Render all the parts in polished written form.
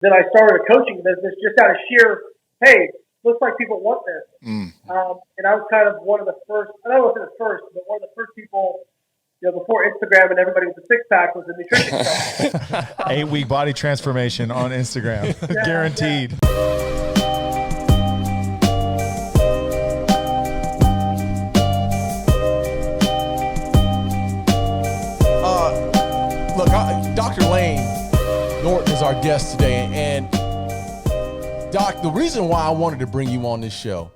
that I started a coaching business just out of sheer, hey, looks like people want this. And I was kind of one of the first, I don't know if it was first, but one of the first people, before Instagram and everybody with a six-pack was a nutrition company. 8-week body transformation on Instagram. Guaranteed. Look, Dr. Layne Norton is our guest today. And Doc, the reason why I wanted to bring you on this show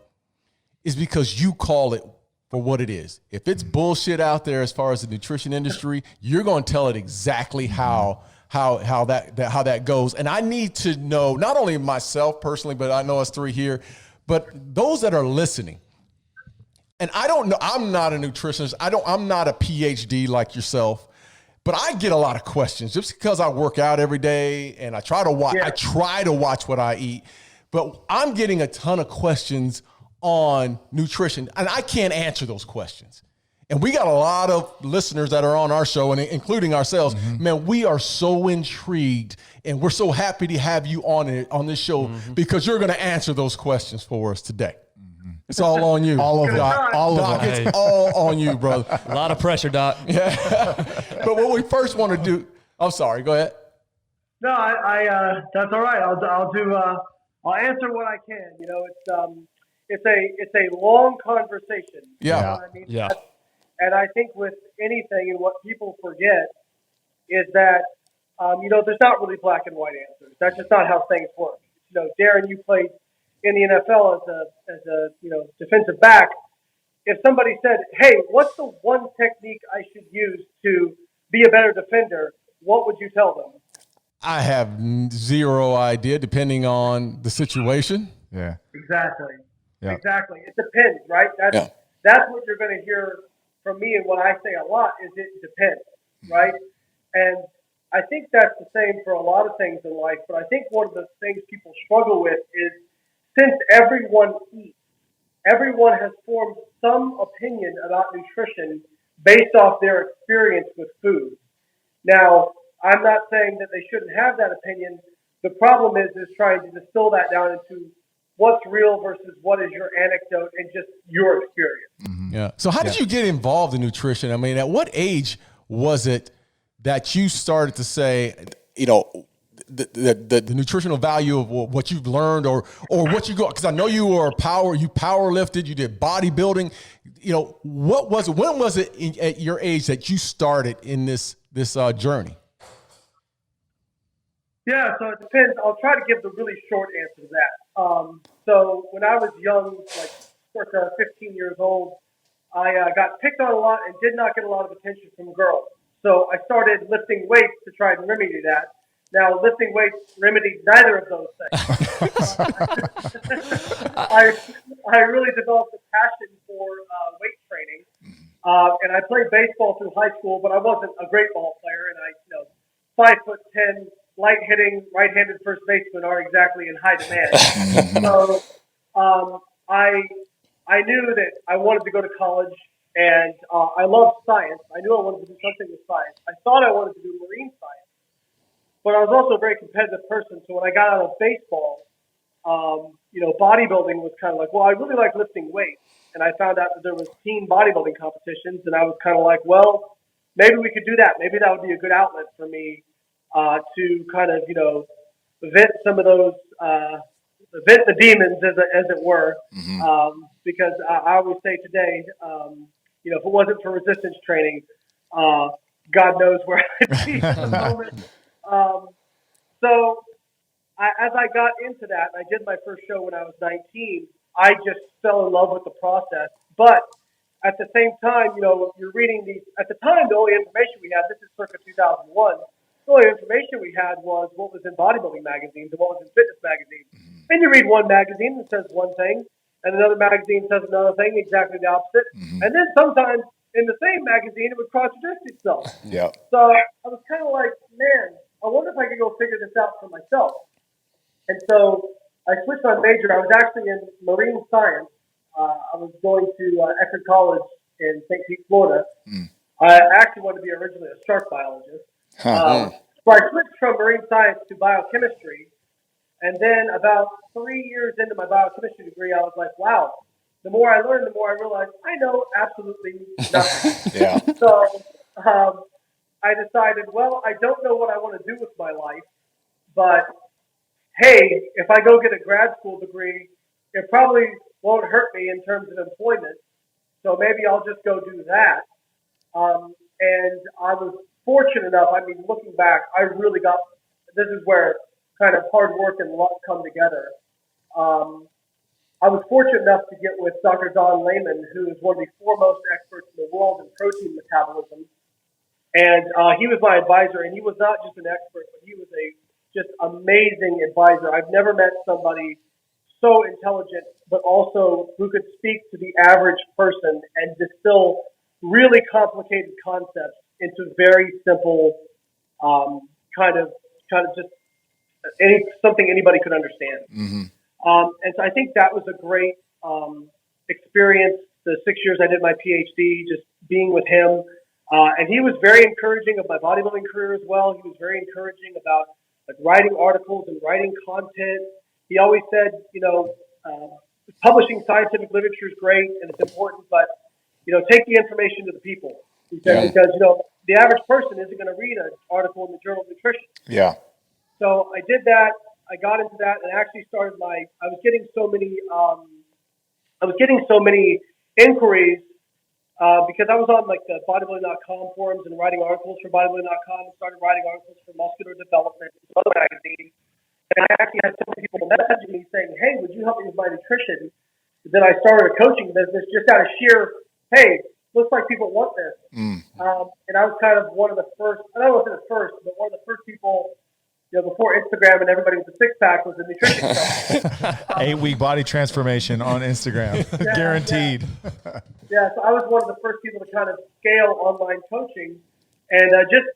is because you call it for what it is. If it's bullshit out there as far as the nutrition industry, you're going to tell it exactly how that goes. And I need to know, not only myself personally, but I know us three here, but those that are listening. And I don't know, I'm not a nutritionist. I'm not a Ph.D. like yourself, but I get a lot of questions just because I work out every day and I try to watch what I eat, but I'm getting a ton of questions on nutrition, and I can't answer those questions. And we got a lot of listeners that are on our show, and including ourselves. Man, we are so intrigued, and we're so happy to have you on this show because you're going to answer those questions for us today. It's all on you. All of them. Doc, All of them. it's all on you, brother. A lot of pressure, Doc. Yeah. But what we first want to do, I'm sorry, go ahead. No, I that's all right. I'll answer what I can. It's a long conversation. Yeah. You know what I mean? Yeah. And I think with anything, and what people forget is that, there's not really black and white answers. That's just not how things work. Darren, you played in the NFL as a defensive back. If somebody said, hey, what's the one technique I should use to be a better defender, what would you tell them? I have zero idea, depending on the situation. Yeah. Exactly. Yeah. Exactly. It depends, right? That's what you're going to hear from me, and what I say a lot is it depends, right? And I think that's the same for a lot of things in life, but I think one of the things people struggle with is, since everyone eats, everyone has formed some opinion about nutrition based off their experience with food. Now, I'm not saying that they shouldn't have that opinion. The problem is trying to distill that down into what's real versus what is your anecdote and just your experience. Yeah. So how did you get involved in nutrition? I mean, at what age was it that you started to say, the nutritional value of what you've learned or what you go, because I know you power lifted, you did bodybuilding, what was it, when was it at your age that you started in this journey? Yeah, so it depends. I'll try to give the really short answer to that. So when I was young, like circa 15 years old, I got picked on a lot and did not get a lot of attention from girls. So I started lifting weights to try and remedy that. Now, lifting weights remedied neither of those things. I really developed a passion for weight training, and I played baseball through high school, but I wasn't a great ball player. And 5'10", light hitting, right-handed first baseman aren't exactly in high demand. So I knew that I wanted to go to college, and I loved science. I knew I wanted to do something with science. I thought I wanted to do marine science. But I was also a very competitive person, so when I got out of baseball, bodybuilding was kind of like, well, I really like lifting weights. And I found out that there was team bodybuilding competitions, and I was kind of like, well, maybe we could do that. Maybe that would be a good outlet for me to kind of, vent some of those, vent the demons, as it were. Because I always say today, if it wasn't for resistance training, God knows where I'd be at the moment. As I got into that, I did my first show when I was 19. I just fell in love with the process. But at the same time, you're reading these. At the time, the only information we had, this is circa 2001, the only information we had was what was in bodybuilding magazines and what was in fitness magazines. And you read one magazine that says one thing, and another magazine says another thing, exactly the opposite. And then sometimes in the same magazine, it would contradict itself. Yeah. So I was kind of like, man, I wonder if I could go figure this out for myself. And so I switched my major. I was actually in marine science. I was going to Eckerd College in St. Pete, Florida. I actually wanted to be originally a shark biologist. So I switched from marine science to biochemistry. And then about 3 years into my biochemistry degree, I was like, wow, the more I learned, the more I realized I know absolutely nothing. Yeah. So I decided, well, I don't know what I want to do with my life, but hey, if I go get a grad school degree, it probably won't hurt me in terms of employment. So maybe I'll just go do that. And I was fortunate enough, I mean, looking back, I really got, this is where kind of hard work and luck come together. I was fortunate enough to get with Dr. Don Layman, who is one of the foremost experts in the world in protein metabolism. And he was my advisor, and he was not just an expert, but he was a just amazing advisor. I've never met somebody so intelligent, but also who could speak to the average person and distill really complicated concepts into very simple, kind of just something anybody could understand. Mm-hmm. And so I think that was a great experience. The 6 years I did my Ph.D., just being with him. And he was very encouraging of my bodybuilding career as well. He was very encouraging about writing articles and writing content. He always said, publishing scientific literature is great and it's important, but, take the information to the people. He said, because, the average person isn't going to read an article in the Journal of Nutrition. Yeah. So I did that. I got into that and actually started I was getting so many inquiries because I was on the bodybuilding.com forums and writing articles for bodybuilding.com and started writing articles for Muscular Development and some other magazines. And I actually had so many people messaging me saying, hey, would you help me with my nutrition? Then I started a coaching business just out of sheer, hey, looks like people want this. And I was kind of one of the first, I don't know if it was the first, but one of the first people, before Instagram and everybody with a six-pack was the nutrition stuff. 8-week body transformation on Instagram. Guaranteed. Yeah, so I was one of the first people to kind of scale online coaching and just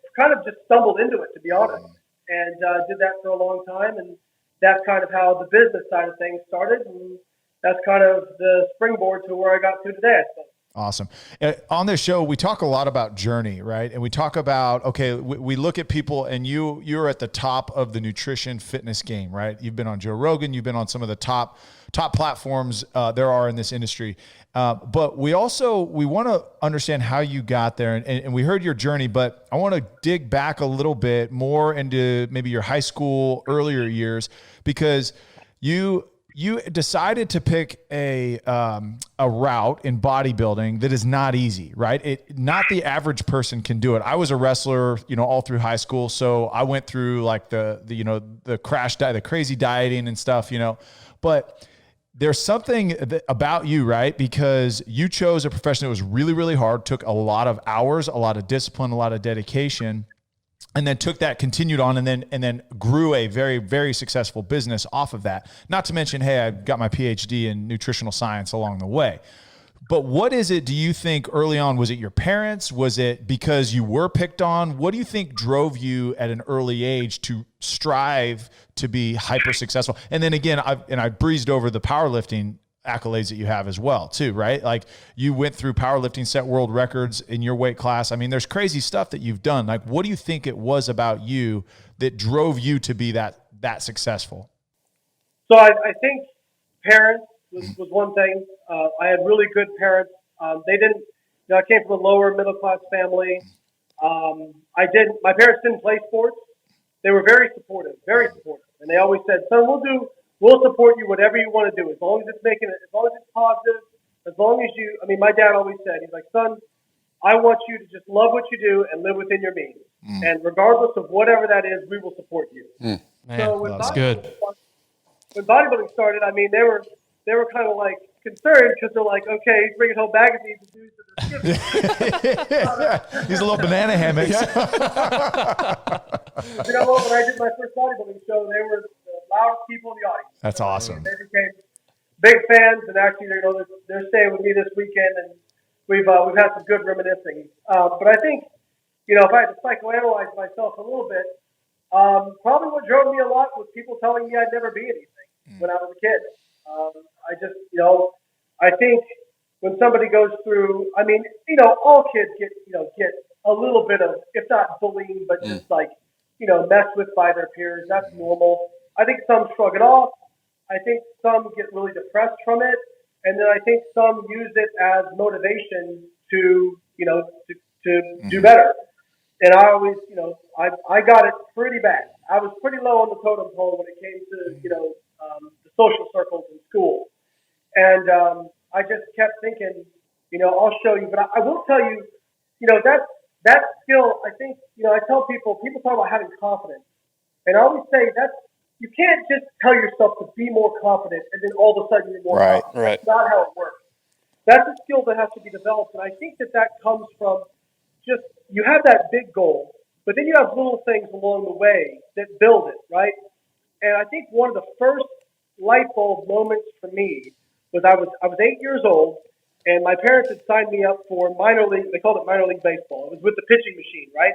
stumbled into it, to be honest. And did that for a long time. And that's kind of how the business side of things started. And that's kind of the springboard to where I got to today, I suppose. Awesome. On this show, we talk a lot about journey, right? And we talk about, okay, we look at people and you're at the top of the nutrition fitness game, right? You've been on Joe Rogan, you've been on some of the top platforms there are in this industry. But we want to understand how you got there and we heard your journey, but I want to dig back a little bit more into maybe your high school, earlier years, because you decided to pick a route in bodybuilding that is not easy, right? Not the average person can do it. I was a wrestler, all through high school. So I went through the crash diet, the crazy dieting and stuff, but there's something about you, right? Because you chose a profession that was really, really hard, took a lot of hours, a lot of discipline, a lot of dedication, and then took that, continued on, and then grew a very, very successful business off of that. Not to mention, hey, I got my Ph.D. in nutritional science along the way. But what is it, do you think early on? Was it your parents? Was it because you were picked on? What do you think drove you at an early age to strive to be hyper successful? And then again, I breezed over the powerlifting accolades that you have as well too, right? Like you went through powerlifting, set world records in your weight class. I mean, there's crazy stuff that you've done. Like, what do you think it was about you that drove you to be that successful? So I think parents was one thing. I had really good parents. They didn't, I came from a lower middle class family. My parents didn't play sports. They were very supportive. And they always said, son, we'll support you whatever you want to do, as long as it's positive, as long as my dad always said, he's like, son, I want you to just love what you do and live within your means. And regardless of whatever that is, we will support you. Man, so that's good. When bodybuilding started, they were kind of like concerned because they're like, okay, he's bringing home magazines and dudes that are skinny. These little banana hammocks. When I did my first bodybuilding show, they were the loudest people in the audience. That's awesome. They became big fans, and actually, they're staying with me this weekend, and we've had some good reminiscing. But I think, if I had to psychoanalyze myself a little bit, probably what drove me a lot was people telling me I'd never be anything when I was a kid. I think when somebody goes through, all kids get a little bit of, if not bullying, but just messed with by their peers. That's normal. I think some shrug it off. I think some get really depressed from it. And then I think some use it as motivation to do better. And I always, I got it pretty bad. I was pretty low on the totem pole when it came to, the social circles in school. And I just kept thinking, I'll show you. But I will tell you, that skill, I think, I tell people talk about having confidence. And I always say you can't just tell yourself to be more confident and then all of a sudden you're more confident. Right. That's not how it works. That's a skill that has to be developed. And I think that comes from just, you have that big goal, but then you have little things along the way that build it, right? And I think one of the first light bulb moments for me was I was 8 years old, and my parents had signed me up for minor league. They called it minor league baseball. It was with the pitching machine, right?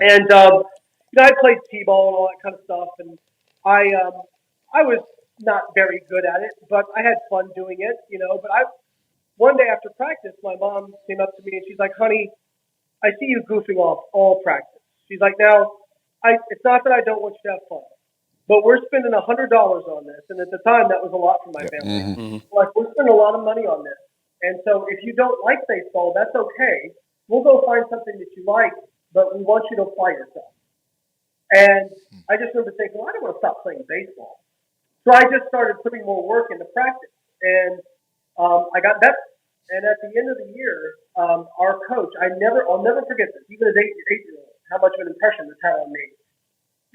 And I played t-ball and all that kind of stuff, and I was not very good at it, but I had fun doing it, But one day after practice, my mom came up to me and she's like, "Honey, I see you goofing off all practice." She's like, "Now, it's not that I don't want you to have fun, but we're spending $100 on this." And at the time, that was a lot for my family. Mm-hmm. Like, we're spending a lot of money on this. And so if you don't like baseball, that's okay. We'll go find something that you like, but we want you to apply yourself. And I just remember thinking, well, I don't want to stop playing baseball. So I just started putting more work into practice. And I got better. And at the end of the year, our coach, I'll never forget this, even as 8-year-old, how much of an impression this had on me.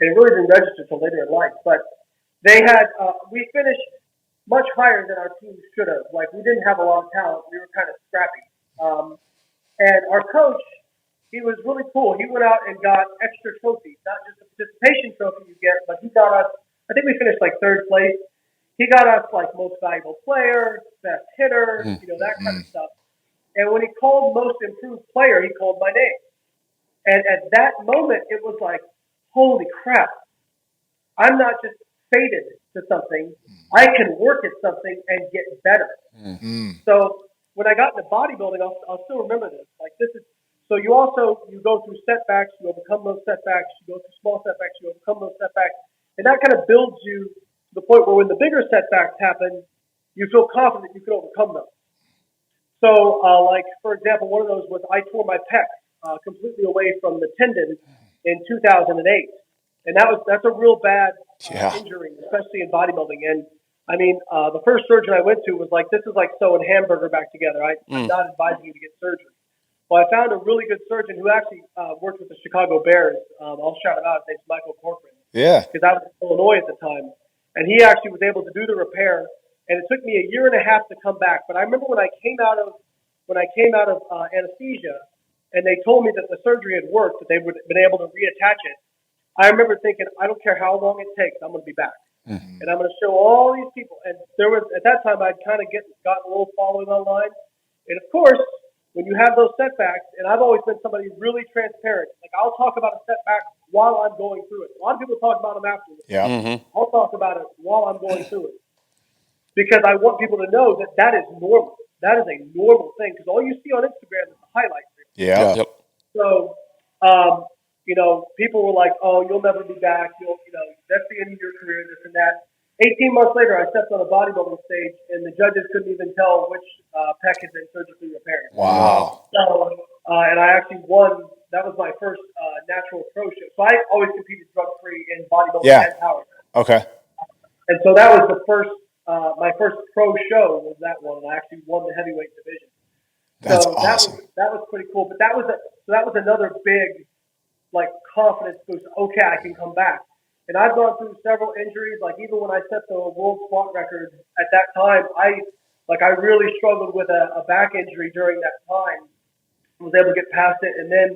And it really didn't register until later in life. But they had, we finished much higher than our team should have. Like, we didn't have a lot of talent. We were kind of scrappy. And our coach, he was really cool. He went out and got extra trophies, not just the participation trophy you get, but he got us, I think we finished like 3rd place. He got us like most valuable player, best hitter, that kind of stuff. And when he called most improved player, he called my name. And at that moment, it was like, holy crap. I'm not just fated to something. I can work at something and get better. Mm-hmm. So when I got into bodybuilding, I'll still remember this. Like, this is, so you go through setbacks, you overcome those setbacks, you go through small setbacks, you overcome those setbacks. And that kind of builds you to the point where when the bigger setbacks happen, you feel confident you can overcome them. So, like, for example, one of those was I tore my pec completely away from the tendon in 2008. And that's a real bad injury, especially in bodybuilding. And, I mean, the first surgeon I went to was like, this is like sewing hamburger back together. I'm not advising you to get surgery. Well, I found a really good surgeon who actually worked with the Chicago Bears. I'll shout him out. His name's Michael Corcoran. Yeah. Because I was in Illinois at the time. And he actually was able to do the repair. And it took me a year and a half to come back. But I remember when I came out of anesthesia and they told me that the surgery had worked, that they would have been able to reattach it, I remember thinking, I don't care how long it takes, I'm going to be back. Mm-hmm. And I'm going to show all these people. And there was, at that time, I'd kind of gotten a little following online. And of course, when you have those setbacks, and I've always been somebody really transparent, like I'll talk about a setback while I'm going through it. A lot of people talk about them afterwards. Yeah. Mm-hmm. I'll talk about it while I'm going through it. Because I want people to know that is normal. That is a normal thing. Because all you see on Instagram is the highlight reel. Yeah. Yep. So, people were like, "Oh, you'll never be back. That's the end of your career, this and that." 18 months later, I stepped on a bodybuilding stage, and the judges couldn't even tell which pec had been surgically repaired. Wow. So, and I actually won. That was my first natural pro show. So I always competed drug-free in bodybuilding and power. Okay. And so that was the first. My first pro show was that one, and I actually won the heavyweight division. That's awesome. That was pretty cool. But that was another big, like, confidence boost. Okay, I can come back. And I've gone through several injuries. Like, even when I set the world squat record at that time, I really struggled with a back injury during that time. I was able to get past it. And then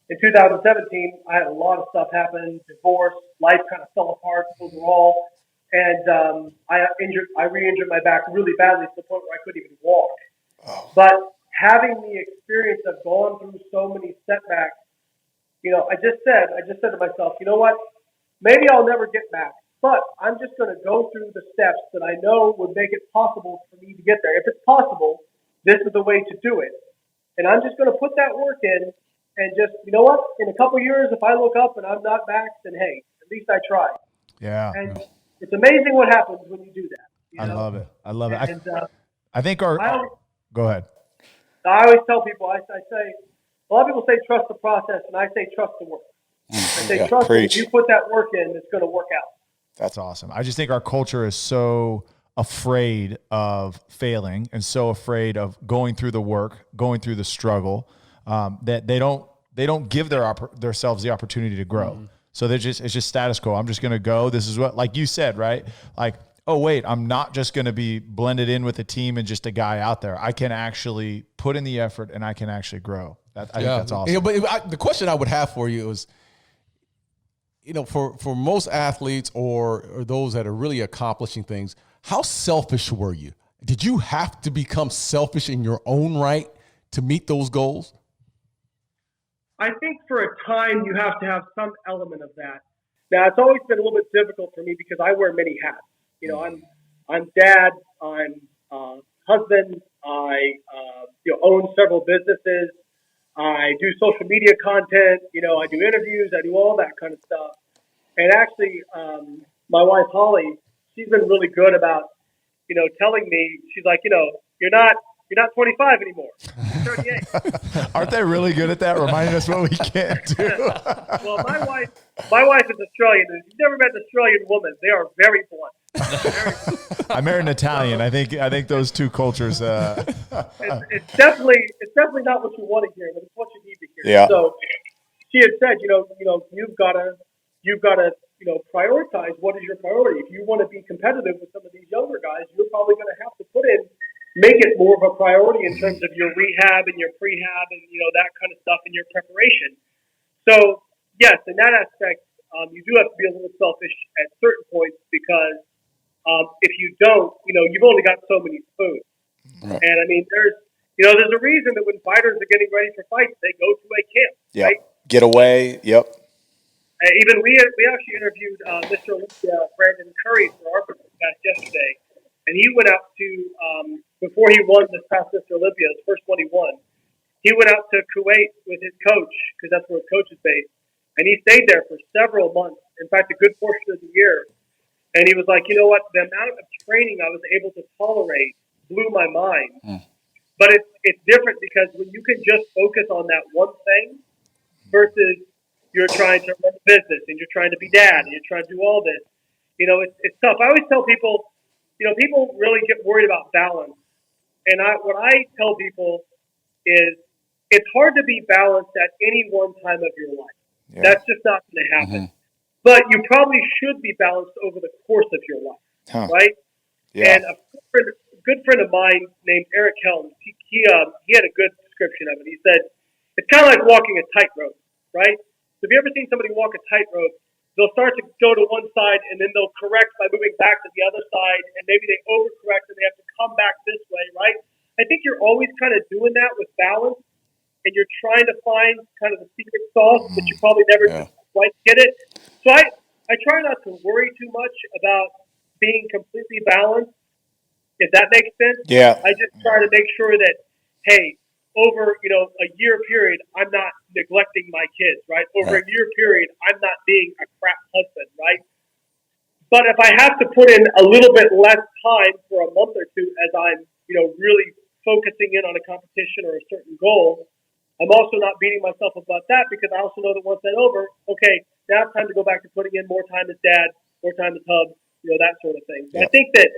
in 2017, I had a lot of stuff happen, divorce, life kind of fell apart overall. And I re-injured my back really badly to the point where I couldn't even walk. Oh. But having the experience of going through so many setbacks, I just said to myself, you know what? Maybe I'll never get back, but I'm just going to go through the steps that I know would make it possible for me to get there. If it's possible, this is the way to do it. And I'm just going to put that work in and just, you know what? In a couple of years, if I look up and I'm not back, then hey, at least I tried. Yeah. And it's amazing what happens when you do that. You know? I love it. And, I think go ahead. I always tell people, I say, a lot of people say trust the process, and I say trust the work. I say trust it. If you put that work in, it's going to work out. That's awesome. I just think our culture is so afraid of failing and so afraid of going through the work, going through the struggle, that they don't give themselves the opportunity to grow. Mm-hmm. So it's just status quo. I'm just going to go. This is what, like you said, right? Like, oh wait, I'm not just going to be blended in with a team and just a guy out there. I can actually put in the effort and I can actually grow. I think that's awesome. You know, but the question I would have for you is, you know, for most athletes or those that are really accomplishing things, how selfish were you? Did you have to become selfish in your own right to meet those goals? I think for a time you have to have some element of that. Now, it's always been a little bit difficult for me because I wear many hats. You know, I'm dad, I'm husband, I own several businesses, I do social media content, you know, I do interviews, I do all that kind of stuff. And actually, my wife Holly, she's been really good about, you know, telling me, she's like, you know, you're not 25 anymore. You're 38. Aren't they really good at that? Reminding us what we can't do. Well, my wife is Australian. And you've never met an Australian woman. They are very blunt. I married an Italian. I think those two cultures. It's definitely not what you want to hear, but it's what you need to hear. Yeah. So she had said, you know, you've got to, you know, prioritize what is your priority. If you want to be competitive with some of these younger guys, you're probably going to have to make it more of a priority in terms of your rehab and your prehab and, you know, that kind of stuff in your preparation. So yes, in that aspect, you do have to be a little selfish at certain points because if you don't, you know, you've only got so many spoons. Right. And I mean, there's a reason that when fighters are getting ready for fights, they go to a camp, right? Get away. Yep. Even we actually interviewed Mr. Olympia, Brandon Curry, for our podcast yesterday, and he went out to before he won this past Mr. Olympia, his first one he won. He went out to Kuwait with his coach because that's where his coach is based, and he stayed there for several months. In fact, a good portion of the year. And he was like, you know what? The amount of training I was able to tolerate blew my mind. But it's different because when you can just focus on that one thing versus you're trying to run a business and you're trying to be dad and you're trying to do all this, you know, it's tough. I always tell people, you know, people really get worried about balance. And what I tell people is it's hard to be balanced at any one time of your life. Yeah. That's just not going to happen. Mm-hmm. But you probably should be balanced over the course of your life, right? Yeah. And a good friend of mine named Eric Helms, he had a good description of it. He said, it's kind of like walking a tightrope, right? So have you ever seen somebody walk a tightrope? They'll start to go to one side and then they'll correct by moving back to the other side, and maybe they overcorrect and they have to come back this way, right? I think you're always kind of doing that with balance, and you're trying to find kind of the secret sauce, but you probably never quite get it. So I try not to worry too much about being completely balanced, if that makes sense. Yeah. I just try to make sure that, hey, over, you know, a year period, I'm not neglecting my kids, right? Over a year period, I'm not being a crap husband, right? But if I have to put in a little bit less time for a month or two as I'm, you know, really focusing in on a competition or a certain goal, I'm also not beating myself up about that because I also know that once that's over, okay, now it's time to go back to putting in more time as dad, more time as hub, you know, that sort of thing. So I think that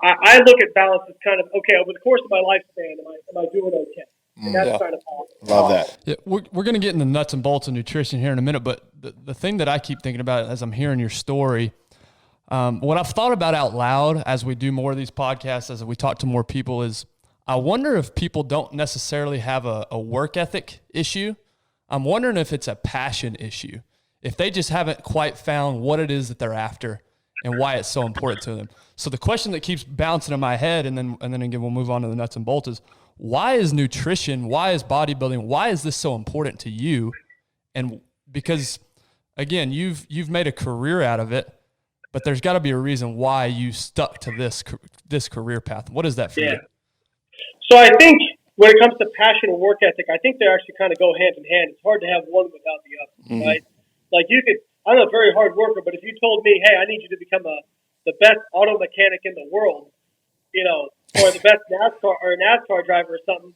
I look at balance as kind of, okay, over the course of my lifespan, am I doing okay? And that's kind of awesome. Love that. Yeah, we're going to get into the nuts and bolts of nutrition here in a minute, but the thing that I keep thinking about as I'm hearing your story, what I've thought about out loud as we do more of these podcasts, as we talk to more people, is I wonder if people don't necessarily have a work ethic issue. I'm wondering if it's a passion issue, if they just haven't quite found what it is that they're after and why it's so important to them. So the question that keeps bouncing in my head, and then again, we'll move on to the nuts and bolts, is why is nutrition, why is bodybuilding, why is this so important to you? And because, again, you've made a career out of it, but there's got to be a reason why you stuck to this career path. What is that for you? So I think when it comes to passion and work ethic, I think they actually kind of go hand in hand. It's hard to have one without the other, right? Like you I'm a very hard worker, but if you told me, hey, I need you to become the best auto mechanic in the world, or the best NASCAR driver or something,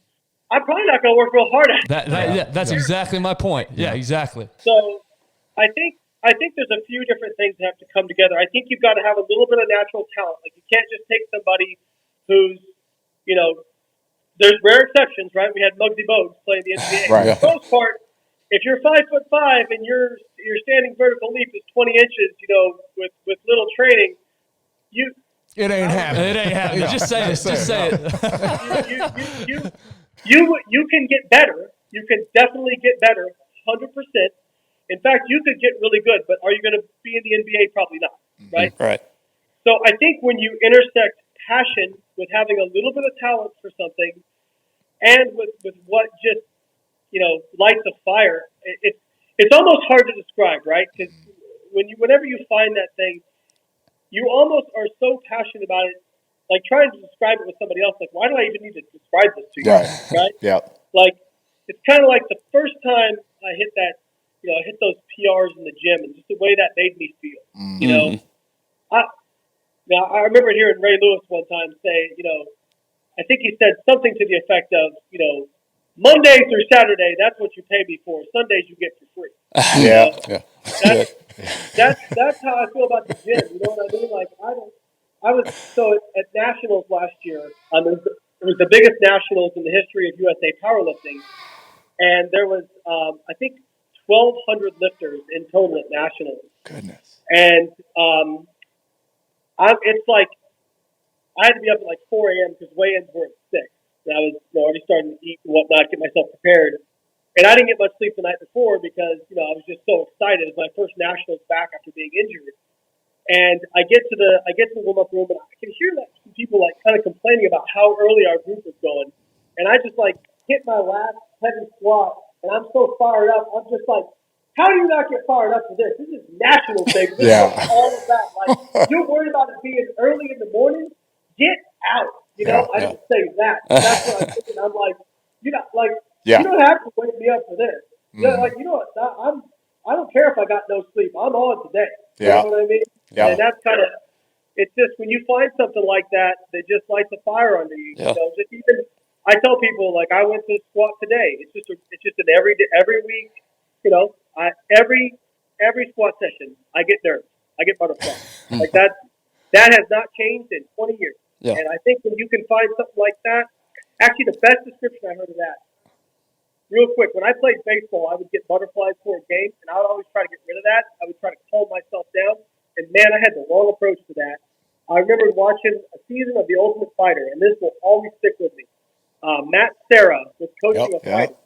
I'm probably not going to work real hard at it. That's exactly my point. Yeah, exactly. So I think there's a few different things that have to come together. I think you've got to have a little bit of natural talent. Like, you can't just take somebody who's, there's rare exceptions, right? We had Muggsy Bogues playing the NBA. Right. For the most part, if you're 5'5" and your standing vertical leap is 20 inches, with little training, it ain't happening. It ain't happening. Just say it. Just say it. You can get better. You can definitely get better, 100%. In fact, you could get really good, but are you going to be in the NBA? Probably not, right? Right. So I think when you intersect passion with having a little bit of talent for something, and with what just lights a fire, it's almost hard to describe, right? Because whenever you find that thing, you almost are so passionate about it, like trying to describe it with somebody else. Like, why do I even need to describe this to you? Right? Yeah. Like, it's kind of like the first time I hit that, I hit those PRs in the gym, and just the way that made me feel. Mm-hmm. I remember hearing Ray Lewis one time say, I think he said something to the effect of, Monday through Saturday, that's what you pay me for. Sundays you get for free. Yeah. That's how I feel about the gym. You know what I mean? Like, I was at Nationals last year. It was the biggest Nationals in the history of USA powerlifting, and there was I think 1,200 lifters in total at Nationals. Goodness. And it's like I had to be up at like 4 a.m. because weigh-ins were at 6. And I was already starting to eat and whatnot, get myself prepared. And I didn't get much sleep the night before because, I was just so excited. It was my first Nationals back after being injured. And I get to the warm-up room, and I can hear some people like kind of complaining about how early our group was going. And I just like hit my last heavy squat, and I'm so fired up. I'm just like, how do you not get fired up for this? This is National Day. This is all about. Like, you're worried about it being early in the morning? Get out. I just say that. That's what I'm thinking. I'm like, you don't have to wake me up for this. Like, I don't care if I got no sleep. I'm on today. You know what I mean? Yeah. And that's kind of, it's just when you find something like that just lights a fire under you. Just even, I tell people, like, I went to squat today. It's just an every week. Every squat session, I get nerves. I get butterflies. Like that has not changed in 20 years. Yeah. And I think when you can find something like that, actually the best description I heard of that, real quick, when I played baseball, I would get butterflies for a game, and I would always try to get rid of that. I would try to calm myself down, and man, I had the wrong approach to that. I remember watching a season of The Ultimate Fighter, and this will always stick with me. Matt Serra was coaching a fight,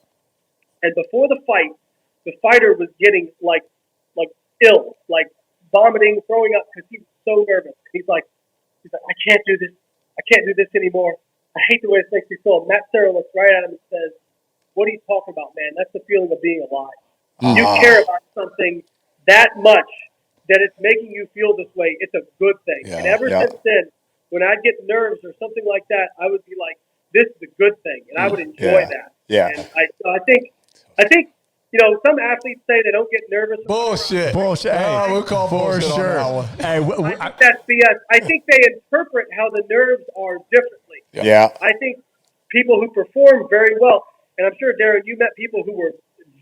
and before the fight, the fighter was getting like ill, like vomiting, throwing up because he was so nervous. He's like, I can't do this. I can't do this anymore. I hate the way this makes me feel. And Matt Serra looks right at him and says, what are you talking about, man? That's the feeling of being alive. You care about something that much that it's making you feel this way. It's a good thing. And ever since then, when I'd get nerves or something like that, I would be like, this is a good thing. And I would enjoy that. Yeah. And I think some athletes say they don't get nervous. Bullshit. Hey, we'll call for bullshit sure. On that I think that's BS. I think they interpret how the nerves are differently. Yeah. I think people who perform very well, and I'm sure, Darren, you met people who were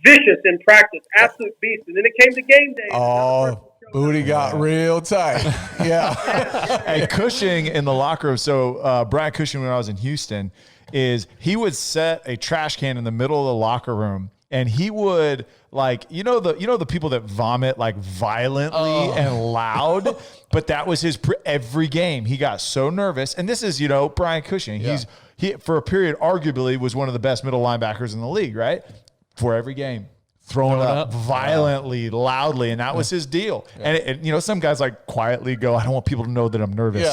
vicious in practice, absolute beasts, and then it came to game day. Oh, booty got real tight. Yeah. Hey, Cushing in the locker room. So Brad Cushing, when I was in Houston, he would set a trash can in the middle of the locker room. And he would the people that vomit like violently and loud, but that was his every game. He got so nervous, and this is Brian Cushing. Yeah. He for a period arguably was one of the best middle linebackers in the league, right? For every game, throwing up violently, loudly, and that was his deal. Yeah. And some guys like quietly go, I don't want people to know that I'm nervous.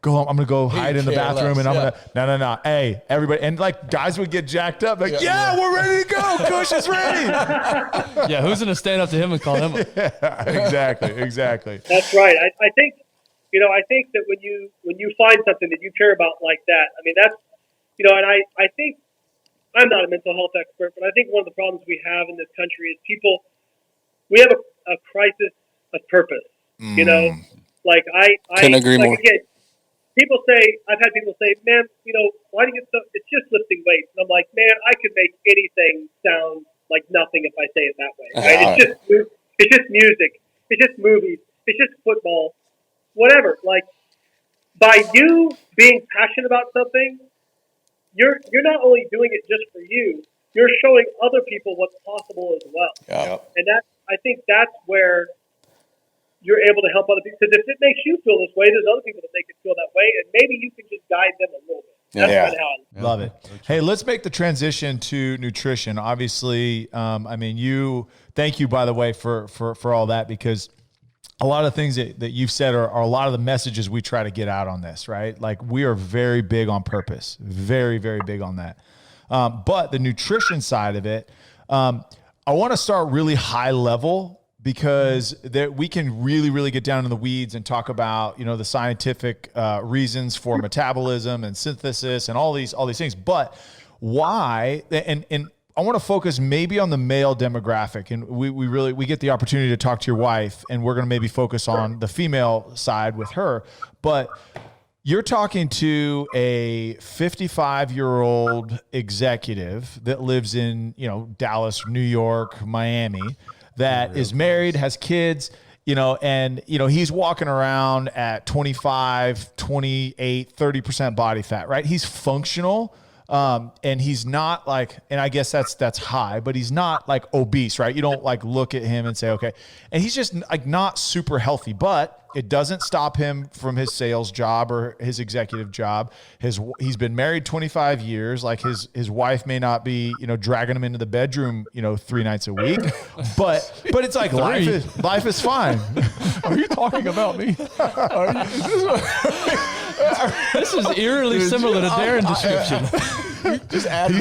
Go home. I'm going to go hide in the bathroom and I'm going to, no. Hey, everybody. And like guys would get jacked up. Like, we're ready to go. Cush is ready. Yeah. Who's going to stand up to him and call him? Exactly. That's right. I think that when you find something that you care about like that, I mean, that's, and I think I'm not a mental health expert, but I think one of the problems we have in this country is people, we have a crisis of purpose. You know, like I couldn't agree more. Again, I've had people say, man, you know, why do you get so, it's just lifting weights. And I'm like, man, I could make anything sound like nothing if I say it that way. Right? It's just music. It's just movies. It's just football. Whatever. Like, by you being passionate about something, you're not only doing it just for you, you're showing other people what's possible as well. Yeah. And I think that's where you're able to help other people. Because if it makes you feel this way, there's other people that make it feel that way, and maybe you can just guide them a little bit. That's kind of how Love it. Hey, let's make the transition to nutrition. Obviously, thank you, by the way, for all that, because a lot of things that you've said are a lot of the messages we try to get out on this, right? Like, we are very big on purpose, very, very big on that. But the nutrition side of it, I want to start really high level, because we can really, really get down in the weeds and talk about, you know, the scientific reasons for metabolism and synthesis and all these things. But why? And I want to focus maybe on the male demographic, and we get the opportunity to talk to your wife, and we're going to maybe focus on the female side with her. But you're talking to a 55-year-old executive that lives in, you know, Dallas, New York, Miami, that is married, has kids, you know, and, you know, he's walking around at 25, 28, 30% body fat, right? He's functional. And he's not like, and I guess that's high, but he's not like obese, right? You don't like look at him and say, okay. And he's just like not super healthy, but it doesn't stop him from his sales job or his executive job. He's been married 25 years. Like his wife may not be, you know, dragging him into the bedroom, you know, 3 nights a week, but it's like life is fine. Are you talking about me? This is eerily similar to Darren's description. Just add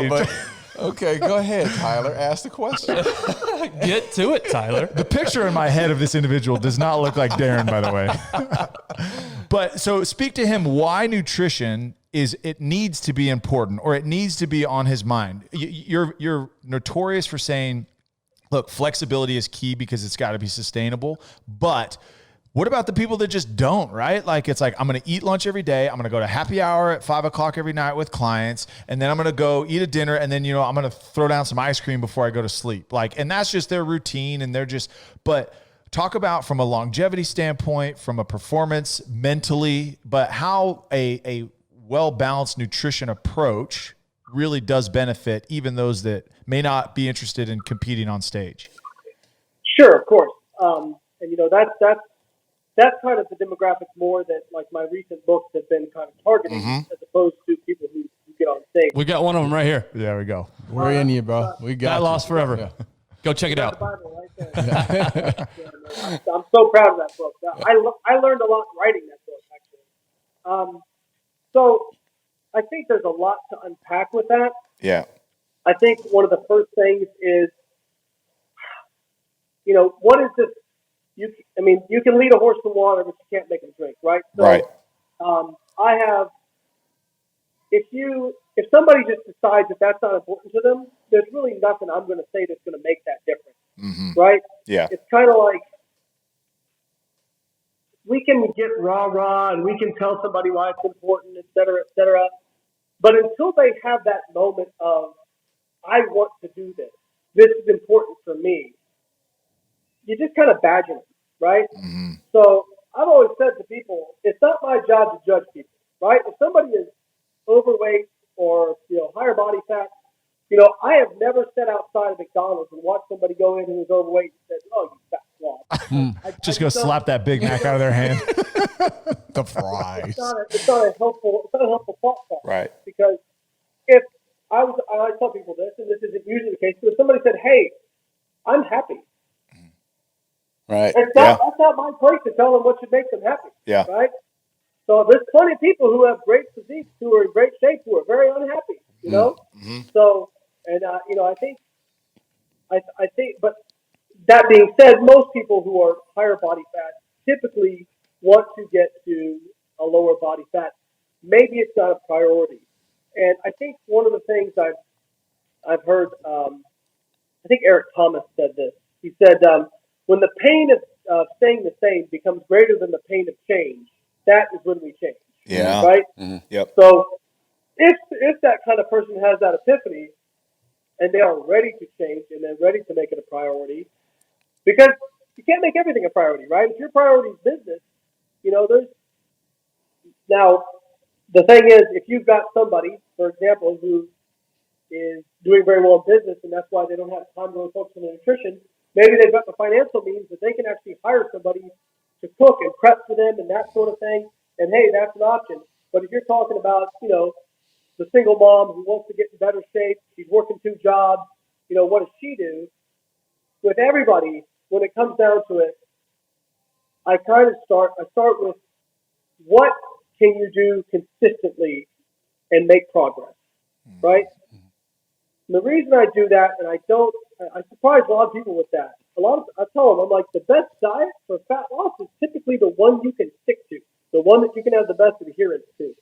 but okay, go ahead, Tyler. Ask the question. Get to it, Tyler. The picture in my head of this individual does not look like Darren, by the way. But so speak to him why nutrition it needs to be important, or it needs to be on his mind. You're notorious for saying, look, flexibility is key because it's got to be sustainable, but what about the people that just don't, right? Like, it's like, I'm going to eat lunch every day. I'm going to go to happy hour at 5:00 every night with clients. And then I'm going to go eat a dinner. And then, you know, I'm going to throw down some ice cream before I go to sleep. Like, and that's just their routine. And but talk about from a longevity standpoint, from a performance mentally, but how a well-balanced nutrition approach really does benefit even those that may not be interested in competing on stage. Sure, of course. And, you know, that's kind of the demographic more that, like, my recent books have been kind of targeting, as opposed to people who get on stage. We got one of them right here. There we go. We're in you, bro. We got That lost forever. Yeah. Go check it out. Right there. I'm so proud of that book. I learned a lot writing that book, actually. So I think there's a lot to unpack with that. Yeah. I think one of the first things is, you know, what is this? You can lead a horse to water, but you can't make him drink, right? So, right. If somebody just decides that that's not important to them, there's really nothing I'm going to say that's going to make that difference, right? Yeah. It's kind of like, we can get rah-rah and we can tell somebody why it's important, et cetera, but until they have that moment of, I want to do this, this is important for me, you just kind of badger them, right? So I've always said to people, it's not my job to judge people, right? If somebody is overweight or, you know, higher body fat, you know, I have never sat outside of McDonald's and watched somebody go in who was overweight and said, "Oh, you fat slob." Just go slap that Big Mac out of their hand. The fries. It's not a helpful thought process. Right. Because if I tell people this, and this isn't usually the case, but if somebody said, "Hey, I'm happy," right. That's not my place to tell them what should make them happy. Yeah. Right. So there's plenty of people who have great physiques, who are in great shape, who are very unhappy. You know. So, and you know, I think, but that being said, most people who are higher body fat typically want to get to a lower body fat. Maybe it's not a priority. And I think one of the things I've heard, think Eric Thomas said this. He said, when the pain of staying the same becomes greater than the pain of change, that is when we change. Yeah. Right? Mm-hmm. Yep. So if that kind of person has that epiphany and they are ready to change and they're ready to make it a priority, because you can't make everything a priority, right? If your priority is business, now the thing is, if you've got somebody, for example, who is doing very well in business and that's why they don't have time to focus on the nutrition, maybe they've got the financial means that they can actually hire somebody to cook and prep for them and that sort of thing. And hey, that's an option. But if you're talking about, the single mom who wants to get in better shape, she's working 2 jobs, what does she do? With everybody, when it comes down to it, I start with what can you do consistently and make progress, right? And the reason I do that, and I surprise a lot of people with that. I tell them, I'm like, the best diet for fat loss is typically the one you can stick to, the one that you can have the best adherence to.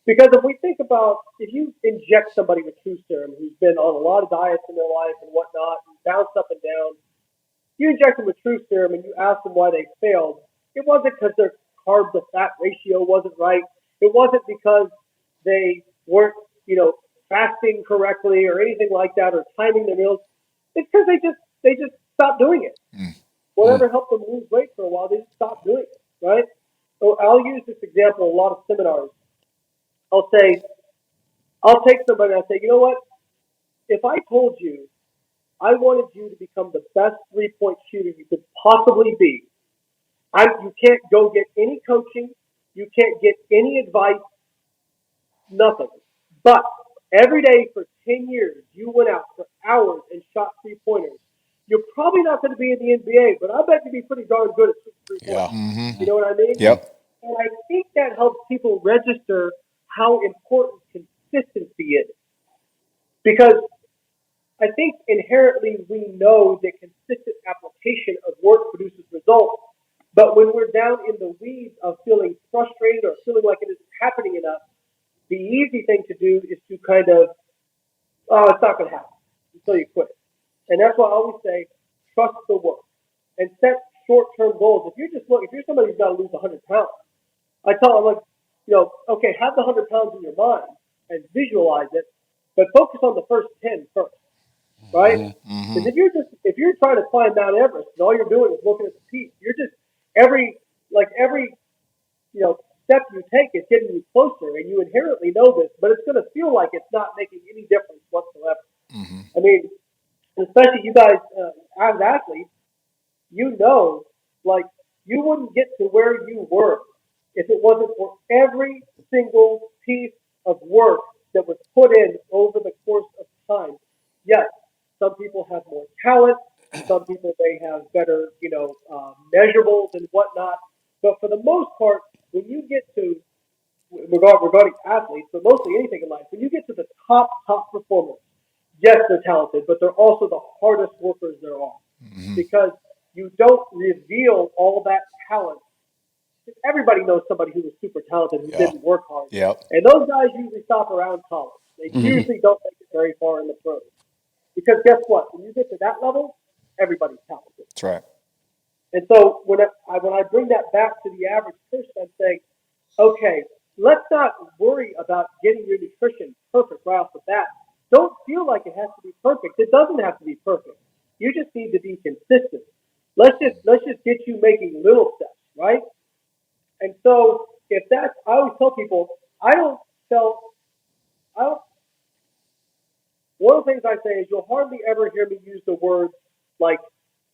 Because if we think about, if you inject somebody with true serum who's been on a lot of diets in their life and whatnot, and bounced up and down, you inject them with true serum and you ask them why they failed, it wasn't because their carb to fat ratio wasn't right. It wasn't because they weren't, fasting correctly or anything like that, or timing their meals. It's because they just stopped doing it. Whatever helped them lose weight for a while, they just stopped doing it, right? So I'll use this example in a lot of seminars. I'll take somebody and I'll say, you know what? If I told you I wanted you to become the best 3-point shooter you could possibly be, you can't go get any coaching, you can't get any advice, nothing. But every day for 10 years, you went out for hours and shot 3-pointers. You're probably not going to be in the NBA, but I bet you'd be pretty darn good at shooting 3-pointers. Yeah. Mm-hmm. You know what I mean? Yep. And I think that helps people register how important consistency is. Because I think inherently we know that consistent application of work produces results. But when we're down in the weeds of feeling frustrated or feeling like it isn't happening enough, the easy thing to do is to kind of, it's not going to happen until you quit. And that's why I always say, trust the work and set short-term goals. If you're somebody who's got to lose 100 pounds, I tell them, okay, have the 100 pounds in your mind and visualize it, but focus on the first 10 first, right? Because if you're trying to climb Mount Everest and all you're doing is looking at the peak, you're just every step you take is getting you closer, and you inherently know this, but it's going to feel like it's not making any difference whatsoever. I mean, especially you guys as athletes, you wouldn't get to where you were if it wasn't for every single piece of work that was put in over the course of time. Yes, some people have more talent. Some people may have better, measurables and whatnot. But for the most part, when you get to, regarding athletes, but mostly anything in life, when you get to the top performers, yes, they're talented, but they're also the hardest workers there are. Because you don't reveal all that talent. Everybody knows somebody who was super talented who didn't work hard. Yep. And those guys usually stop around college. They usually don't make it very far in the pros. Because guess what? When you get to that level, everybody's talented. That's right. And so when I bring that back to the average person, I'm saying, okay, let's not worry about getting your nutrition perfect right off the bat. Don't feel like it has to be perfect. It doesn't have to be perfect. You just need to be consistent. Let's just get you making little steps, right? And so I always tell people, one of the things I say is you'll hardly ever hear me use the words like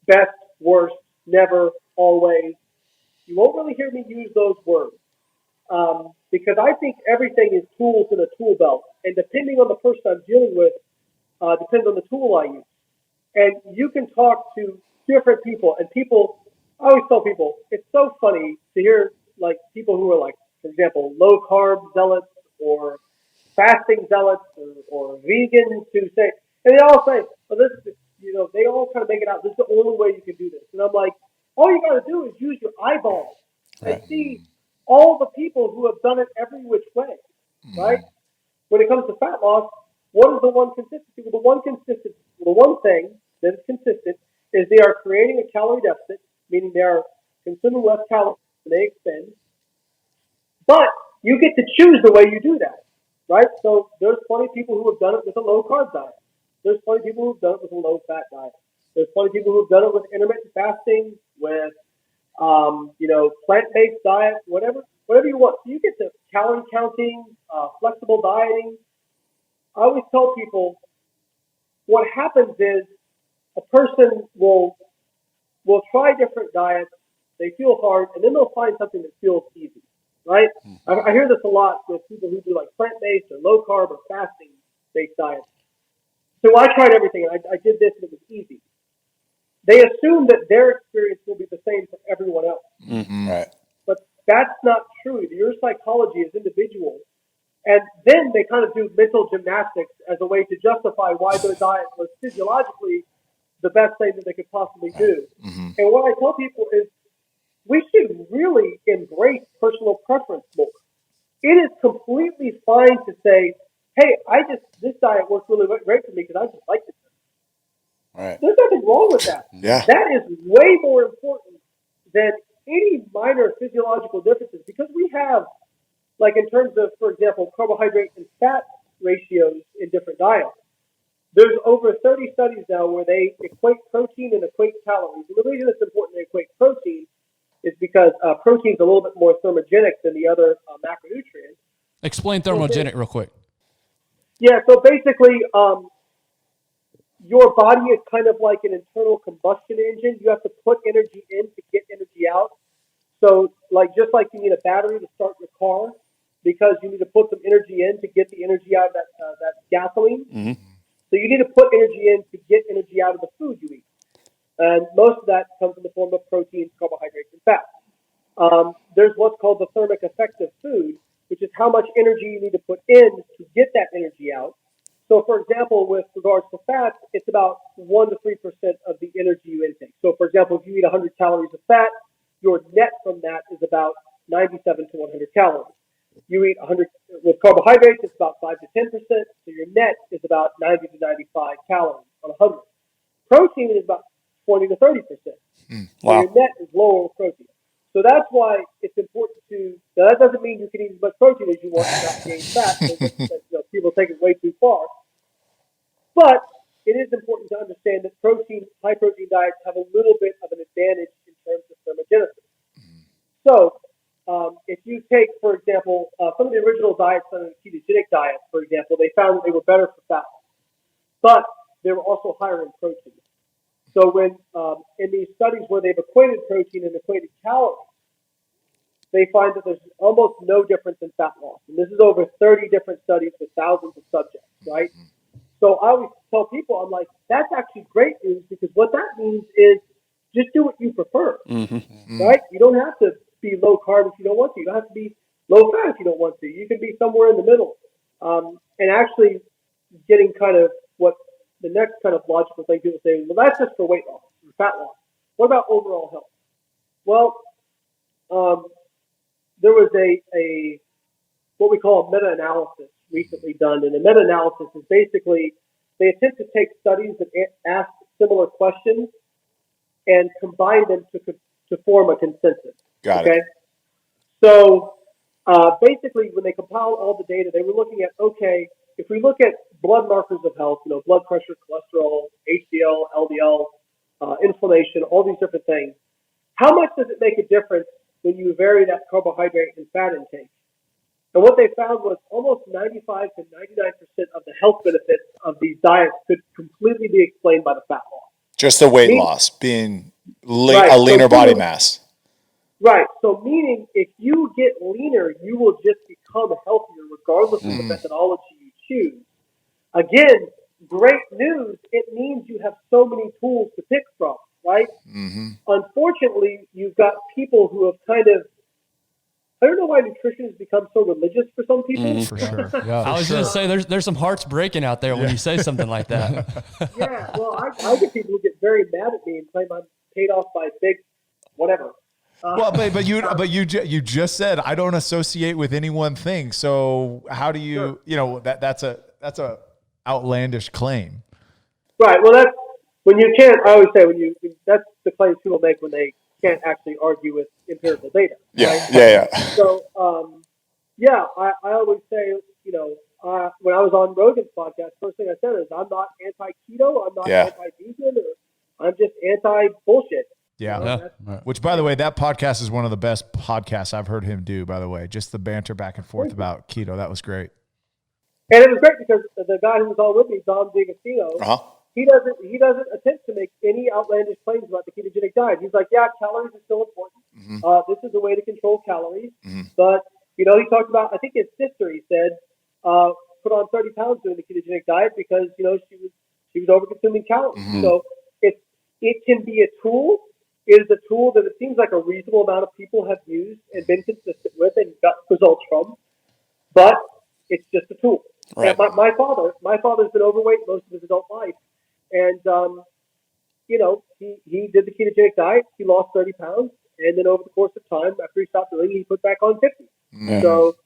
best, worst, never, always. You won't really hear me use those words because I think everything is tools in a tool belt. And depending on the person I'm dealing with, depends on the tool I use. And you can talk to different people. And I always tell people, it's so funny to hear like people who are like, for example, low carb zealots or fasting zealots or vegans who say, and they all say, well, this is, they all kind of make it out, this is the only way you can do this. And I'm like, all you got to do is use your eyeballs and see all the people who have done it every which way, right? When it comes to fat loss, what is the one consistency? Well, the one thing that is consistent is they are creating a calorie deficit, meaning they are consuming less calories than they expend. But you get to choose the way you do that, right? So there's plenty of people who have done it with a low-carb diet. There's plenty of people who have done it with a low-fat diet. There's plenty of people who have done it with intermittent fasting, with plant-based diet, whatever you want. So you get to calorie counting, flexible dieting. I always tell people what happens is a person will try different diets. They feel hard, and then they'll find something that feels easy, right? I hear this a lot with people who do like plant-based or low-carb or fasting-based diets. So I tried everything, and I did this, and it was easy. They assume that their experience will be the same for everyone else. Mm-hmm. Right. But that's not true. Your psychology is individual. And then they kind of do mental gymnastics as a way to justify why their diet was physiologically the best thing that they could possibly do. Mm-hmm. And what I tell people is we should really embrace personal preference more. It is completely fine to say, hey, this diet works really great for me because I just like it. Right. There's nothing wrong with that. Yeah. That is way more important than any minor physiological differences because we have, like in terms of, for example, carbohydrate and fat ratios in different diets. There's over 30 studies now where they equate protein and equate calories. And the reason it's important to equate protein is because protein is a little bit more thermogenic than the other macronutrients. Explain thermogenic real quick. Yeah, so basically, your body is kind of like an internal combustion engine. You have to put energy in to get energy out. So, just like you need a battery to start your car, because you need to put some energy in to get the energy out of that gasoline. Mm-hmm. So you need to put energy in to get energy out of the food you eat. And most of that comes in the form of proteins, carbohydrates, and fat. There's what's called the thermic effect of food, which is how much energy you need to put in to get that energy out. So, for example, with regards to fats, it's about 1 to 3% of the energy you intake. So, for example, if you eat 100 calories of fat, your net from that is about 97 to 100 calories. You eat 100 with carbohydrates, it's about 5 to 10%. So your net is about 90 to 95 calories on 100. Protein is about 20 to 30%. Wow. So your net is lower with protein. So that's why it's important to. Now that doesn't mean you can eat as much protein as you want to not gain fat. People take it way too far. But it is important to understand that high protein diets have a little bit of an advantage in terms of thermogenesis. So if you take, for example, some of the original diets, some of the ketogenic diets, for example, they found that they were better for fat loss, but they were also higher in protein. So when in these studies where they've equated protein and equated calories, they find that there's almost no difference in fat loss. And this is over 30 different studies with thousands of subjects, right? So I always tell people, I'm like, that's actually great news because what that means is just do what you prefer, right? You don't have to be low carb if you don't want to. You don't have to be low fat if you don't want to. You can be somewhere in the middle. And actually getting kind of what the next kind of logical thing people say, well, that's just for weight loss, for fat loss. What about overall health? Well, there was a what we call a meta-analysis recently done. And a meta-analysis is basically they attempt to take studies that ask similar questions and combine them to form a consensus. Got it. So basically, when they compiled all the data, they were looking at, okay, if we look at blood markers of health, blood pressure, cholesterol, HDL, LDL, inflammation, all these different things, how much does it make a difference when you vary that carbohydrate and fat intake? And what they found was almost 95 to 99% of the health benefits of these diets could completely be explained by the fat loss. Just the weight loss, being a leaner body mass. Right. So meaning if you get leaner, you will just become healthier regardless of the methodology you choose. Again, great news. It means you have so many tools to pick from, right? Unfortunately, you've got people who have kind of, I don't know why nutrition has become so religious for some people. For sure. Yeah, I was going to say there's some hearts breaking out there when you say something like that. Yeah, well, I get people who get very mad at me and claim I'm paid off by big whatever. Well, but you just said I don't associate with any one thing. So how do you that's a outlandish claim. Right. Well, when you can't, I always say that's the claims people make when they can't actually argue with empirical data. Yeah, right? yeah. So, I always say, when I was on Rogan's podcast, first thing I said is I'm not anti-keto, I'm not anti-vegan, I'm just anti-bullshit. Yeah. Which, by the way, that podcast is one of the best podcasts I've heard him do, by the way. Just the banter back and forth about keto. That was great. And it was great because the guy who was on with me, Dom D'Agostino, he doesn't attempt to make any outlandish claims about the ketogenic diet. He's like, yeah, calories are still important. Mm-hmm. This is a way to control calories. Mm-hmm. But, he talked about, I think his sister, he said, put on 30 pounds doing the ketogenic diet because, she was over-consuming calories. Mm-hmm. So it can be a tool. It is a tool that it seems like a reasonable amount of people have used and been consistent with and got results from. But it's just a tool. Right. My father's been overweight most of his adult life. And, he did the ketogenic diet. He lost 30 pounds. And then over the course of time, after he stopped doing it, he put back on 50. Mm-hmm. So,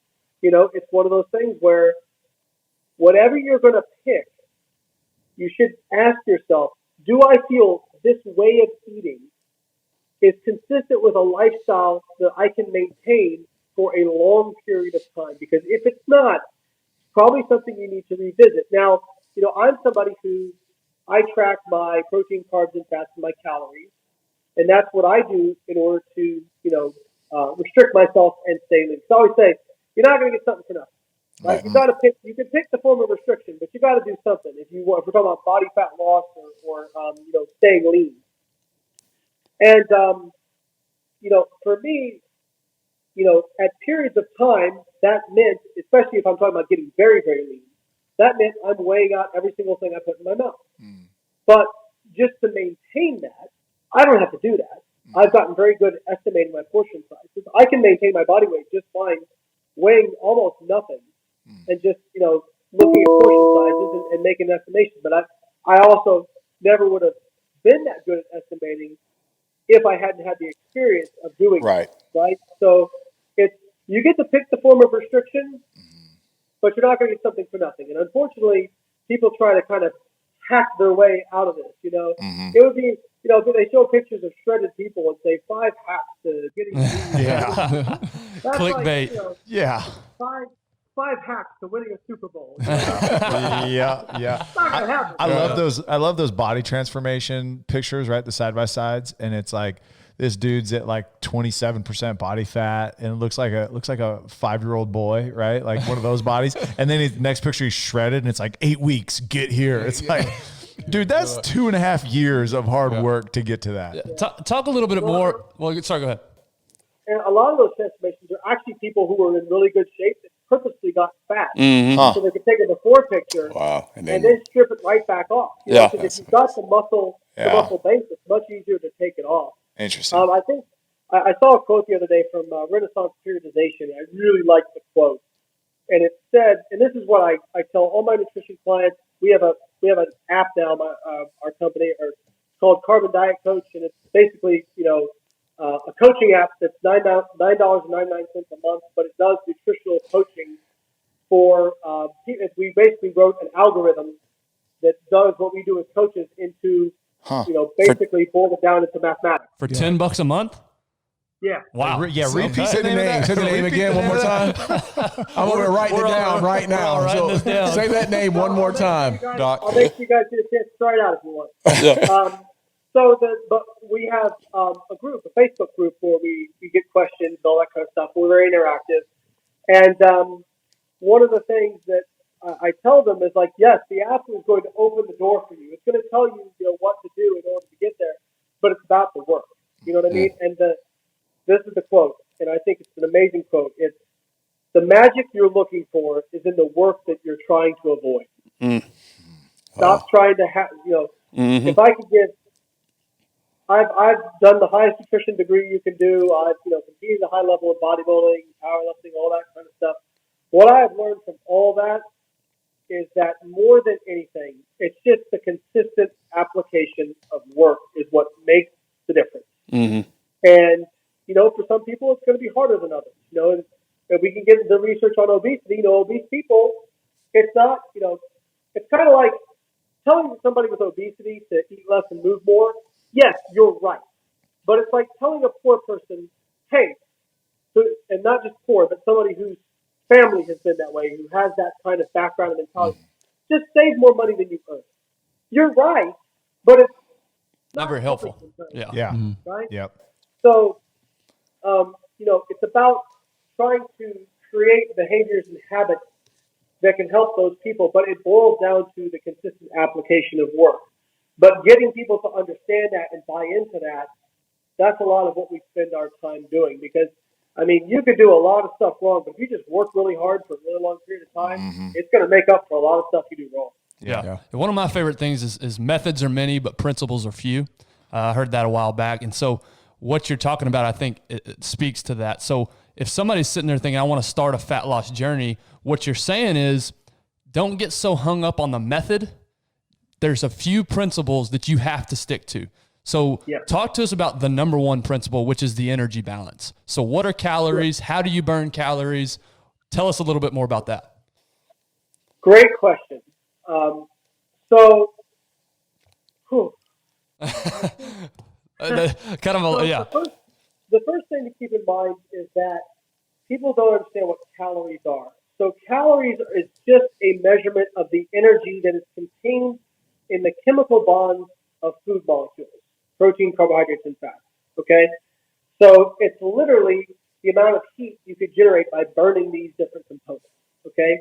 it's one of those things where whatever you're going to pick, you should ask yourself, do I feel this way of eating is consistent with a lifestyle that I can maintain for a long period of time? Because if it's not, it's probably something you need to revisit. Now, I'm somebody who I track my protein, carbs, and fats and my calories. And that's what I do in order to, restrict myself and stay lean. So I always say, you're not going to get something for nothing. Right? Mm-hmm. You can pick the form of restriction, but you got to do something if we're talking about body fat loss or staying lean. And, for me, at periods of time, that meant, especially if I'm talking about getting very, very lean, that meant I'm weighing out every single thing I put in my mouth. Mm. But just to maintain that, I don't have to do that. Mm. I've gotten very good at estimating my portion sizes. I can maintain my body weight just fine, weighing almost nothing, and just, looking at portion sizes and making an estimation. But I also never would have been that good at estimating if I hadn't had the experience of doing it. Right? So you get to pick the form of restriction, but you're not going to get something for nothing. And unfortunately, people try to kind of hack their way out of this. Mm-hmm. It would be, if they show pictures of shredded people and say 5 hacks to getting clickbait. Five hacks to winning a Super Bowl. Yeah. I love those body transformation pictures, right? The side by sides, and it's like this dude's at like 27% body fat, and it looks like a 5-year-old boy, right? Like one of those bodies. And then the next picture he's shredded, and it's like 8 weeks. Get here. It's like, dude, that's 2.5 years of hard work to get to that. Yeah. Talk a little bit more. Well, sorry, go ahead. And a lot of those transformations are actually people who are in really good shape that purposely got fat, so they could take a before picture, and then strip it right back off. Because if you've got the muscle base, it's much easier to take it off. Interesting. I think I saw a quote the other day from Renaissance Periodization. I really liked the quote, and it said, and this is what I tell all my nutrition clients. We have an app now, our company, it's called Carbon Diet Coach, and it's basically a coaching app that's $9.99 a month, but it does nutritional coaching for we basically wrote an algorithm that does what we do as coaches into basically boiled it down into mathematics. For $10 a month? Yeah. Wow. Yeah. Repeat the name. Say the name again one more time. I'm going to write it down right now. So say that name one more time, Doc. I'll make you guys get a chance to try it out if you want. But we have a Facebook group where we get questions and all that kind of stuff. We're very interactive. And one of the things that I tell them is like, yes, the app is going to open the door for you. It's going to tell you, what to do in order to get there, but it's about the work. You know what I mean? And this is the quote, and I think it's an amazing quote. It's, the magic you're looking for is in the work that you're trying to avoid. Mm. Stop trying to have, if I could give, I've done the highest nutrition degree you can do. I've, competed at a high level of bodybuilding, powerlifting, all that kind of stuff. What I have learned from all that is that more than anything, it's just the consistent application of work is what makes the difference. Mm-hmm. And, for some people, it's going to be harder than others. And if we can get the research on obesity, obese people, it's not, it's kind of like telling somebody with obesity to eat less and move more, yes, you're right. But it's like telling a poor person, hey, and not just poor, but somebody whose family has been that way, who has that kind of background and mentality, just save more money than you earn. You're right, but it's not very helpful. Yeah. Yeah. Right? Yep. So, it's about trying to create behaviors and habits that can help those people, but it boils down to the consistent application of work. But getting people to understand that and buy into that, that's a lot of what we spend our time doing. Because, you could do a lot of stuff wrong, but if you just work really hard for a really long period of time, it's going to make up for a lot of stuff you do wrong. Yeah. One of my favorite things is methods are many, but principles are few. I heard that a while back. And so what you're talking about, I think it speaks to that. So if somebody's sitting there thinking, I want to start a fat loss journey, what you're saying is don't get so hung up on the method. There's a few principles that you have to stick to. So talk to us about the number one principle, which is the energy balance. So what are calories? How do you burn calories? Tell us a little bit more about that. Great question. The first thing to keep in mind is that people don't understand what calories are. So calories is just a measurement of the energy that is contained in the chemical bonds of food molecules, protein, carbohydrates, and fat. Okay? So it's literally the amount of heat you could generate by burning these different components. Okay?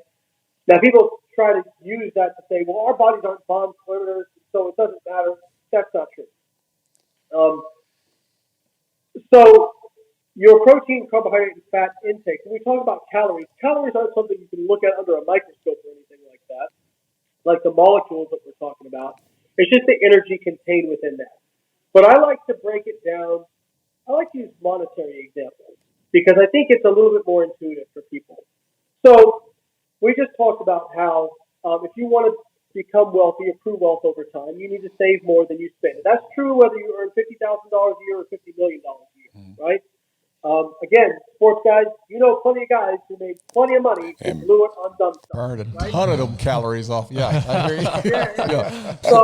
Now people try to use that to say, well, our bodies aren't bond perimeters, so it doesn't matter. That's not true. So your protein, carbohydrate, and fat intake, when we talk about calories aren't something you can look at under a microscope or anything like that, like the molecules that we're talking about. It's just the energy contained within that. But I like to break it down. I like to use monetary examples because I think it's a little bit more intuitive for people. So we just talked about how if you want to become wealthy, accrue wealth over time, you need to save more than you spend. That's true whether you earn $50,000 a year or $50 million a year, right? Again, sports guys, plenty of guys who made plenty of money and blew it on dumb stuff. Burned a ton of them calories off. Yeah, I agree. Yeah. So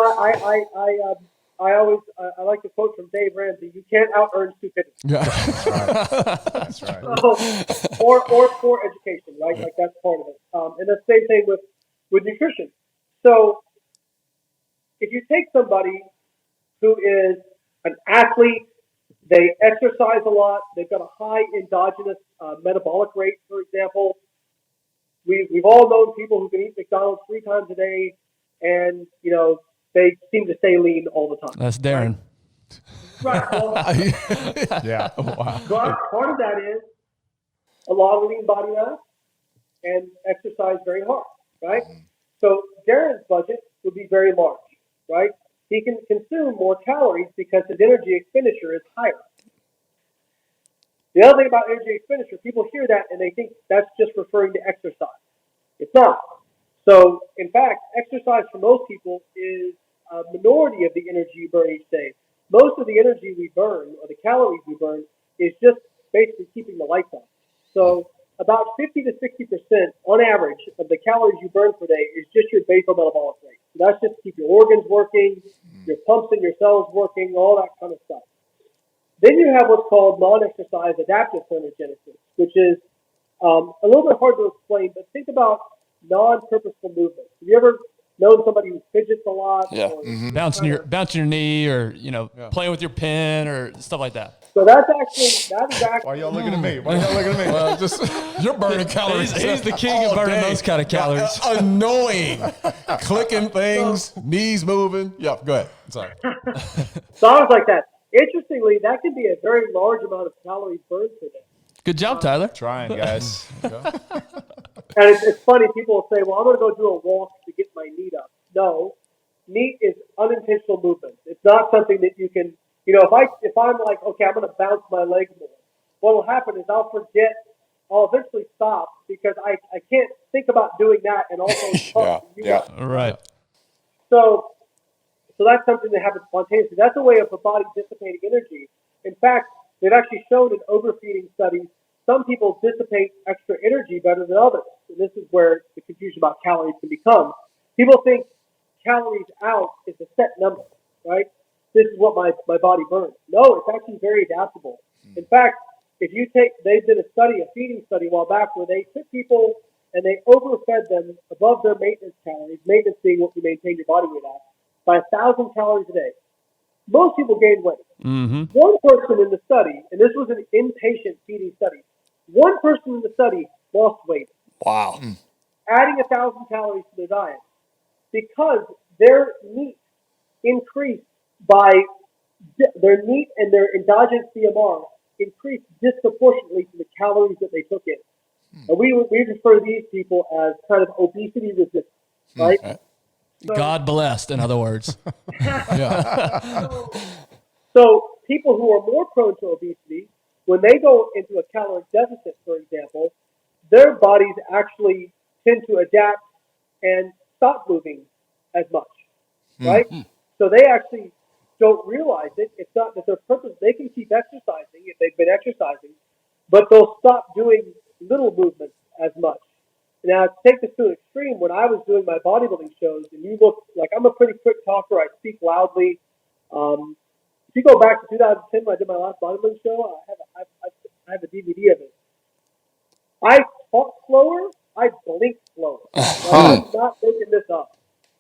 I like the quote from Dave Ramsey: "You can't out earn stupidity." Yeah, that's right. or poor education, right? Like that's part of it. And the same thing with nutrition. So if you take somebody who is an athlete, they exercise a lot, they've got a high endogenous metabolic rate, for example. We've all known people who can eat McDonald's 3 times a day, and they seem to stay lean all the time. That's Darren. Right. Well, Yeah. Wow. part of that is a lot of lean body mass and exercise very hard, right? So Darren's budget would be very large, right? He can consume more calories because his energy expenditure is higher. The other thing about energy expenditure, people hear that and they think that's just referring to exercise. It's not. So, in fact, exercise for most people is a minority of the energy you burn each day. Most of the energy we burn, or the calories we burn, is just basically keeping the lights on. So, about 50 to 60% on average of the calories you burn per day is just your basal metabolic rate. So that's just to keep your organs working, your pumps in your cells working, all that kind of stuff. Then you have what's called non-exercise adaptive thermogenesis, which is a little bit hard to explain, but think about non-purposeful movements. Have you ever known somebody who fidgets a lot? Yeah. Or Bouncing your knee or, playing with your pen or stuff like that. So that is actually. Why y'all looking at me? Well, just you're burning calories. He's the king of burning those kind of calories. Annoying. Clicking things, knees moving. Yeah, go ahead. Sorry. So I was like that. Interestingly, that can be a very large amount of calories burned per day. Good job, Tyler. Trying, guys. And it's funny, people will say, well, I'm going to go do a walk to get my NEAT up. No, NEAT is unintentional movement. It's not something that you can, if I'm like, okay, I'm going to bounce my leg more, what will happen is I'll eventually stop because I can't think about doing that and also Right. So that's something that happens spontaneously. That's a way of the body dissipating energy. In fact, they've actually shown in overfeeding studies, some people dissipate extra energy better than others. And this is where the confusion about calories can become. People think calories out is a set number, right? This is what my body burns. No, it's actually very adaptable. In fact, they did a feeding study a while back where they took people and they overfed them above their maintenance calories, maintenance being what you maintain your body weight at, by 1,000 calories a day. Most people gained weight. Mm-hmm. One person in the study, and this was an inpatient feeding study, one person in the study lost weight. Wow. Adding 1,000 calories to their diet because their meat increased by their meat and their endogenous BMR increased disproportionately to the calories that they took in. And we refer to these people as kind of obesity resistant, right? So, God blessed, in other words. So people who are more prone to obesity, when they go into a caloric deficit, for example, their bodies actually tend to adapt and stop moving as much, right? So they actually don't realize it. It's not that their purpose. They can keep exercising if they've been exercising, but they'll stop doing little movements as much. Now, to take this to an extreme, when I was doing my bodybuilding shows, and you look like I'm a pretty quick talker, I speak loudly. If you go back to 2010 when I did my last bodybuilding show, I have a DVD of it. I talk slower, I blink slower. I'm not making this up.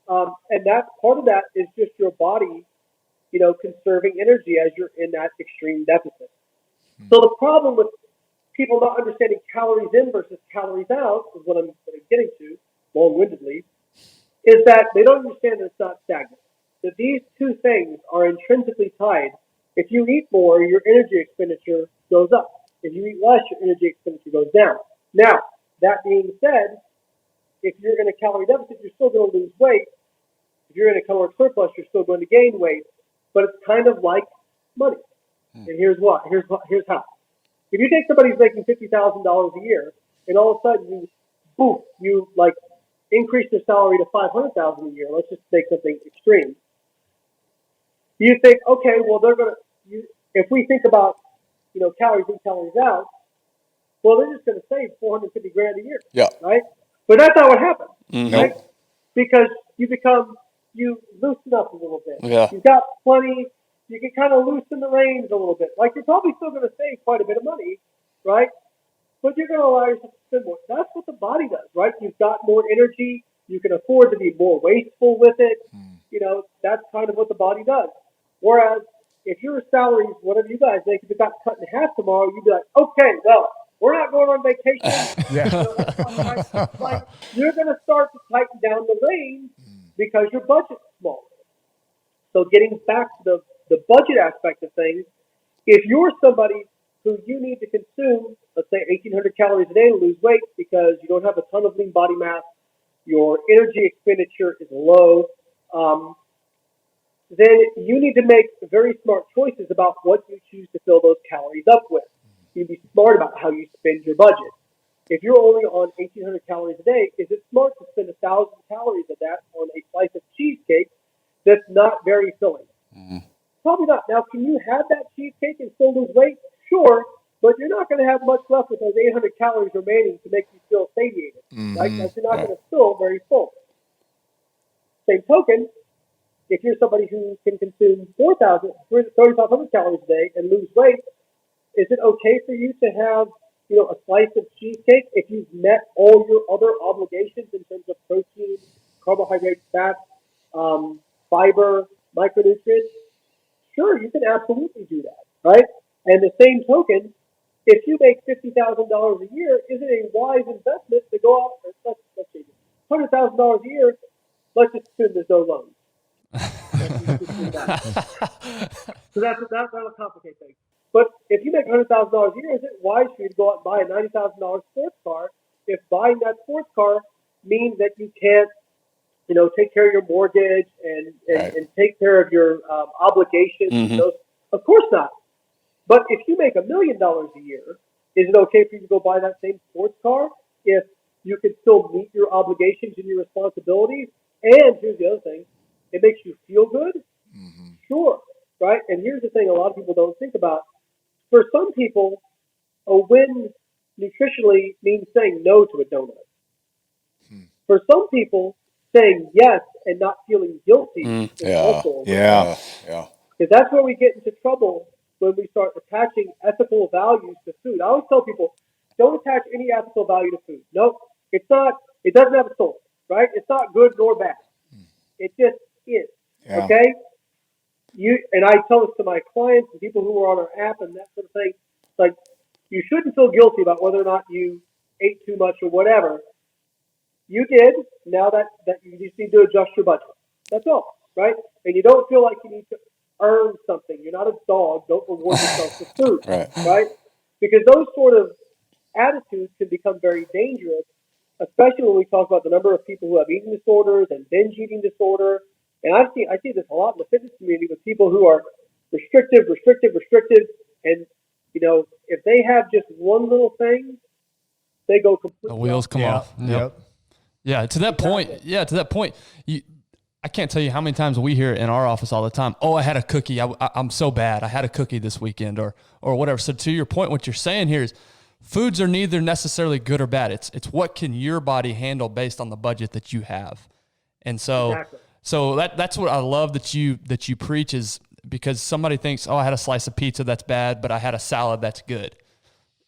And that's part of that is just your body, conserving energy as you're in that extreme deficit. So the problem with people not understanding calories in versus calories out is what I'm getting to, long-windedly, is that they don't understand that it's not stagnant. That these two things are intrinsically tied. If you eat more, your energy expenditure goes up. If you eat less, your energy expenditure goes down. Now, that being said, if you're in a calorie deficit, you're still going to lose weight. If you're in a caloric surplus, you're still going to gain weight. But it's kind of like money. And here's why. Here's how. If you take somebody who's making $50,000 a year, and all of a sudden you increase their salary to $500,000 a year. Let's just make something extreme. You think, okay, well if we think about calories in, calories out, well they're just going to save $450,000 a year, right? But that's not what happens, right? Because you loosen up a little bit. Yeah. You've got plenty. You can kind of loosen the reins a little bit. Like you're probably still going to save quite a bit of money, right? But you're going to allow yourself to spend more. That's what the body does, right? You've got more energy. You can afford to be more wasteful with it. That's kind of what the body does. Whereas if your salaries, whatever you guys make, if it got cut in half tomorrow, you'd be like, okay, well, we're not going on vacation. You're going to start to tighten down the reins because your budget's small. So getting back to the budget aspect of things, if you're somebody who you need to consume, let's say 1,800 calories a day to lose weight because you don't have a ton of lean body mass, your energy expenditure is low, then you need to make very smart choices about what you choose to fill those calories up with. You need to be smart about how you spend your budget. If you're only on 1,800 calories a day, is it smart to spend 1,000 calories of that on a slice of cheesecake that's not very filling? Probably not. Now, can you have that cheesecake and still lose weight? Sure, but you're not going to have much left with those 800 calories remaining to make you feel satiated, right? Because you're not going to feel very full. Same token, if you're somebody who can consume 3,500 calories a day and lose weight, is it okay for you to have a slice of cheesecake if you've met all your other obligations in terms of protein, carbohydrates, fats, fiber, micronutrients? Sure, you can absolutely do that, right? And the same token, if you make $50,000 a year, is it a wise investment to go out and let's say $100,000 a year? Let's just assume there's no loans. So that'll complicate things. But if you make $100,000 a year, is it wise for you to go out and buy a $90,000 sports car if buying that sports car means that you can't, take care of your mortgage and take care of your obligations? Of course not. But if you make $1 million a year, is it okay for you to go buy that same sports car if you can still meet your obligations and your responsibilities? And here's the other thing, it makes you feel good? Sure, right? And here's the thing a lot of people don't think about. For some people, a win nutritionally means saying no to a donut. For some people, saying yes and not feeling guilty is also Yeah. because that's where we get into trouble when we start attaching ethical values to food. I always tell people, don't attach any ethical value to food. No, it's not. It doesn't have a soul, right? It's not good nor bad. It just is. Yeah. Okay. And I tell this to my clients and people who are on our app and that sort of thing. Like, you shouldn't feel guilty about whether or not you ate too much or whatever. You did. Now that you just need to adjust your budget. That's all, right? And you don't feel like you need to earn something. You're not a dog. Don't reward yourself with food, right? Because those sort of attitudes can become very dangerous, especially when we talk about the number of people who have eating disorders and binge eating disorder. And I see this a lot in the fitness community with people who are restrictive, and if they have just one little thing, they go completely. The wheels come off. Yep. Yeah. To that point. I can't tell you how many times we hear in our office all the time, oh, I had a cookie. I'm so bad. I had a cookie this weekend or whatever. So to your point, what you're saying here is foods are neither necessarily good or bad. It's what can your body handle based on the budget that you have. And so, that's what I love that you preach is because somebody thinks, oh, I had a slice of pizza, that's bad, but I had a salad, that's good.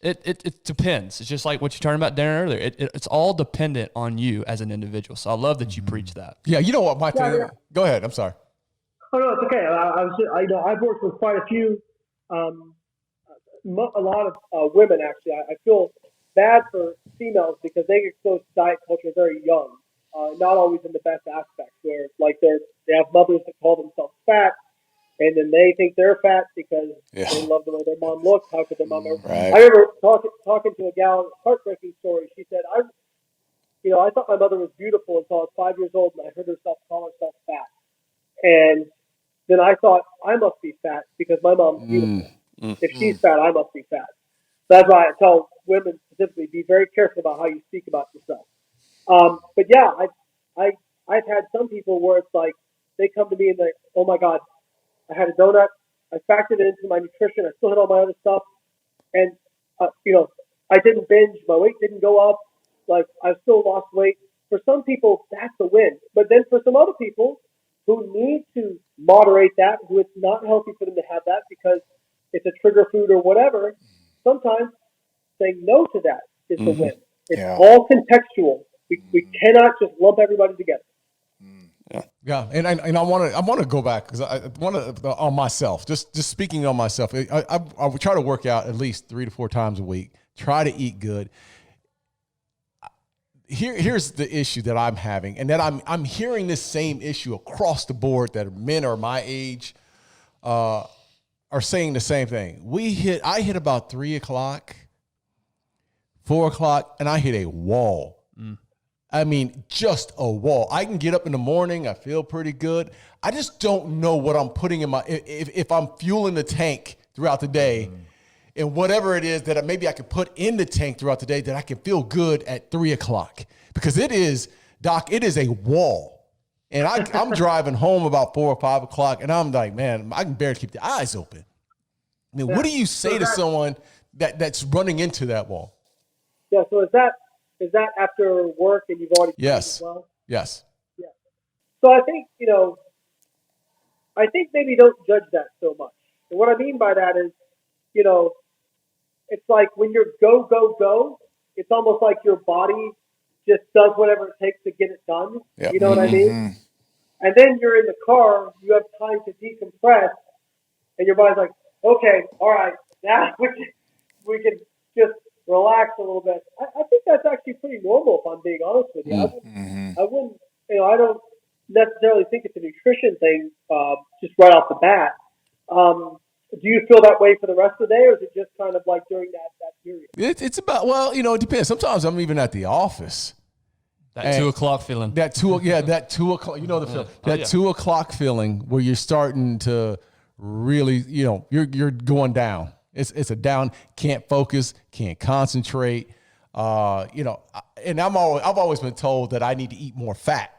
It depends. It's just like what you're talking about, Darren, earlier. It's all dependent on you as an individual. So I love that you preach that. Yeah, you know what my thing. Go ahead. I'm sorry. Oh no, it's okay. I've worked with quite a few, a lot of women actually. I feel bad for females because they get exposed to diet culture very young, not always in the best aspects. Where like they have mothers that call themselves fat. And then they think they're fat because they love the way their mom looks. How could their mom ever? Right. I remember talking to a gal, heartbreaking story. She said, I thought my mother was beautiful until I was 5 years old and I heard herself call herself fat. And then I thought, I must be fat because my mom's beautiful. If she's fat, I must be fat. That's why I tell women specifically, be very careful about how you speak about yourself. But yeah, I've had some people where it's like, they come to me and they're, oh my God, I had a donut. I factored it into my nutrition. I still had all my other stuff. And, I didn't binge. My weight didn't go up. Like, I still lost weight. For some people, that's a win. But then for some other people who need to moderate that, who it's not healthy for them to have that because it's a trigger food or whatever, sometimes saying no to that is the win. It's all contextual. We cannot just lump everybody together. Yeah, and I want to go back because I want to on myself. Just speaking on myself, I try to work out at least 3 to 4 times a week. Try to eat good. Here's the issue that I'm having, and that I'm hearing this same issue across the board that men are my age are saying the same thing. I hit about 3 o'clock, 4 o'clock, and I hit a wall. I mean, just a wall. I can get up in the morning. I feel pretty good. I just don't know what I'm putting in if I'm fueling the tank throughout the day and whatever it is that maybe I could put in the tank throughout the day that I can feel good at 3 o'clock. Because it is, Doc, it is a wall. And I'm driving home about 4 or 5 o'clock and I'm like, man, I can barely keep the eyes open. I mean, what do you say to someone that's running into that wall? Yeah, so is that after work and you've already yes. as well? Yes. Yeah. So I think, maybe don't judge that so much. And what I mean by that is, it's like when you're go, it's almost like your body just does whatever it takes to get it done. Yep. You know what I mean? And then you're in the car, you have time to decompress, and your body's like, okay, all right, now we can just relax a little bit. I think that's actually pretty normal, if I'm being honest with you. I wouldn't, I don't necessarily think it's a nutrition thing, just right off the bat. Do you feel that way for the rest of the day, or is it just kind of like during that period? It's about, it depends. Sometimes I'm even at the office. That 2 o'clock feeling. That 2 o'clock, the feeling. That 2 o'clock feeling where you're starting to really, you're going down. It's a down, can't focus, can't concentrate. And I've always been told that I need to eat more fat,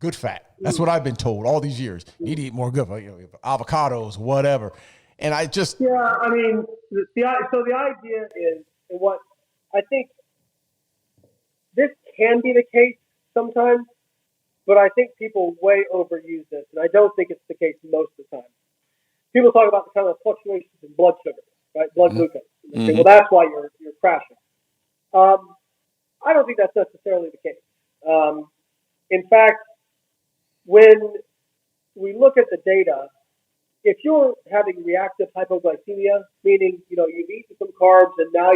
good fat. That's what I've been told all these years. You need to eat more good, avocados, whatever. And I just so the idea is, and what I think this can be the case sometimes, but I think people way overuse this, and I don't think it's the case most of the time. People talk about the kind of fluctuations in blood sugar, right? Blood glucose. And they say, well, that's why you're crashing. I don't think that's necessarily the case. In fact, when we look at the data, if you're having reactive hypoglycemia, meaning you've eaten some carbs and now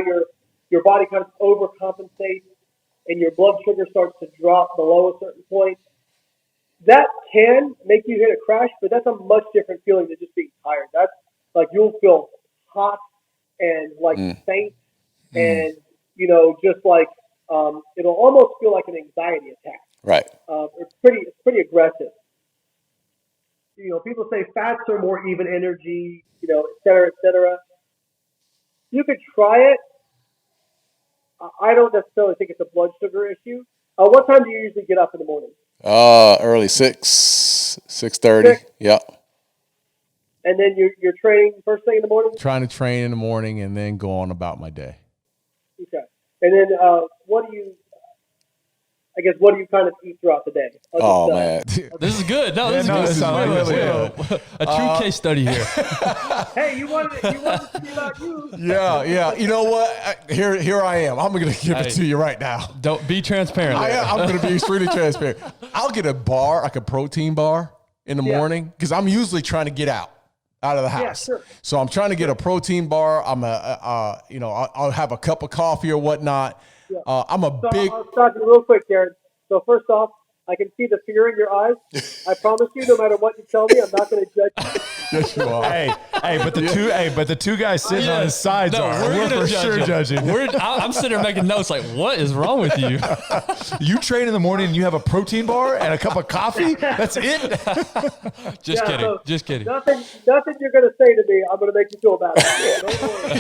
your body kind of overcompensates and your blood sugar starts to drop below a certain point, that can make you hit a crash, but that's a much different feeling than just being tired. That's like you'll feel hot and faint and just like it'll almost feel like an anxiety attack. Right. It's pretty aggressive. People say fats are more even energy, et cetera, et cetera. You could try it. I don't necessarily think it's a blood sugar issue. What time do you usually get up in the morning? Early 6:30. Yeah. And then you're training first thing in the morning? Trying to train in the morning and then go on about my day. Okay. And then what do you kind of eat throughout the day? Man. This is good. No, this is good. A true case study here. Hey, you wanted to be about you. Yeah. You know what? Here I am. I'm going to give it to you right now. Don't be transparent. I'm going to be extremely transparent. I'll get a bar, like a protein bar in the morning, because I'm usually trying to get out of the house. Yeah, sure. So I'm trying to get a protein bar. I'll have a cup of coffee or whatnot. Yeah. I'll stop you real quick, Darren. So first off, I can see the fear in your eyes. I promise you, no matter what you tell me, I'm not going to judge you. Yes, you are. But the two guys sitting on his sides we're for sure judging. I'm sitting there making notes like, what is wrong with you? You train in the morning and you have a protein bar and a cup of coffee? That's it? Just kidding. Nothing you're going to say to me, I'm going to make you feel bad. Don't worry.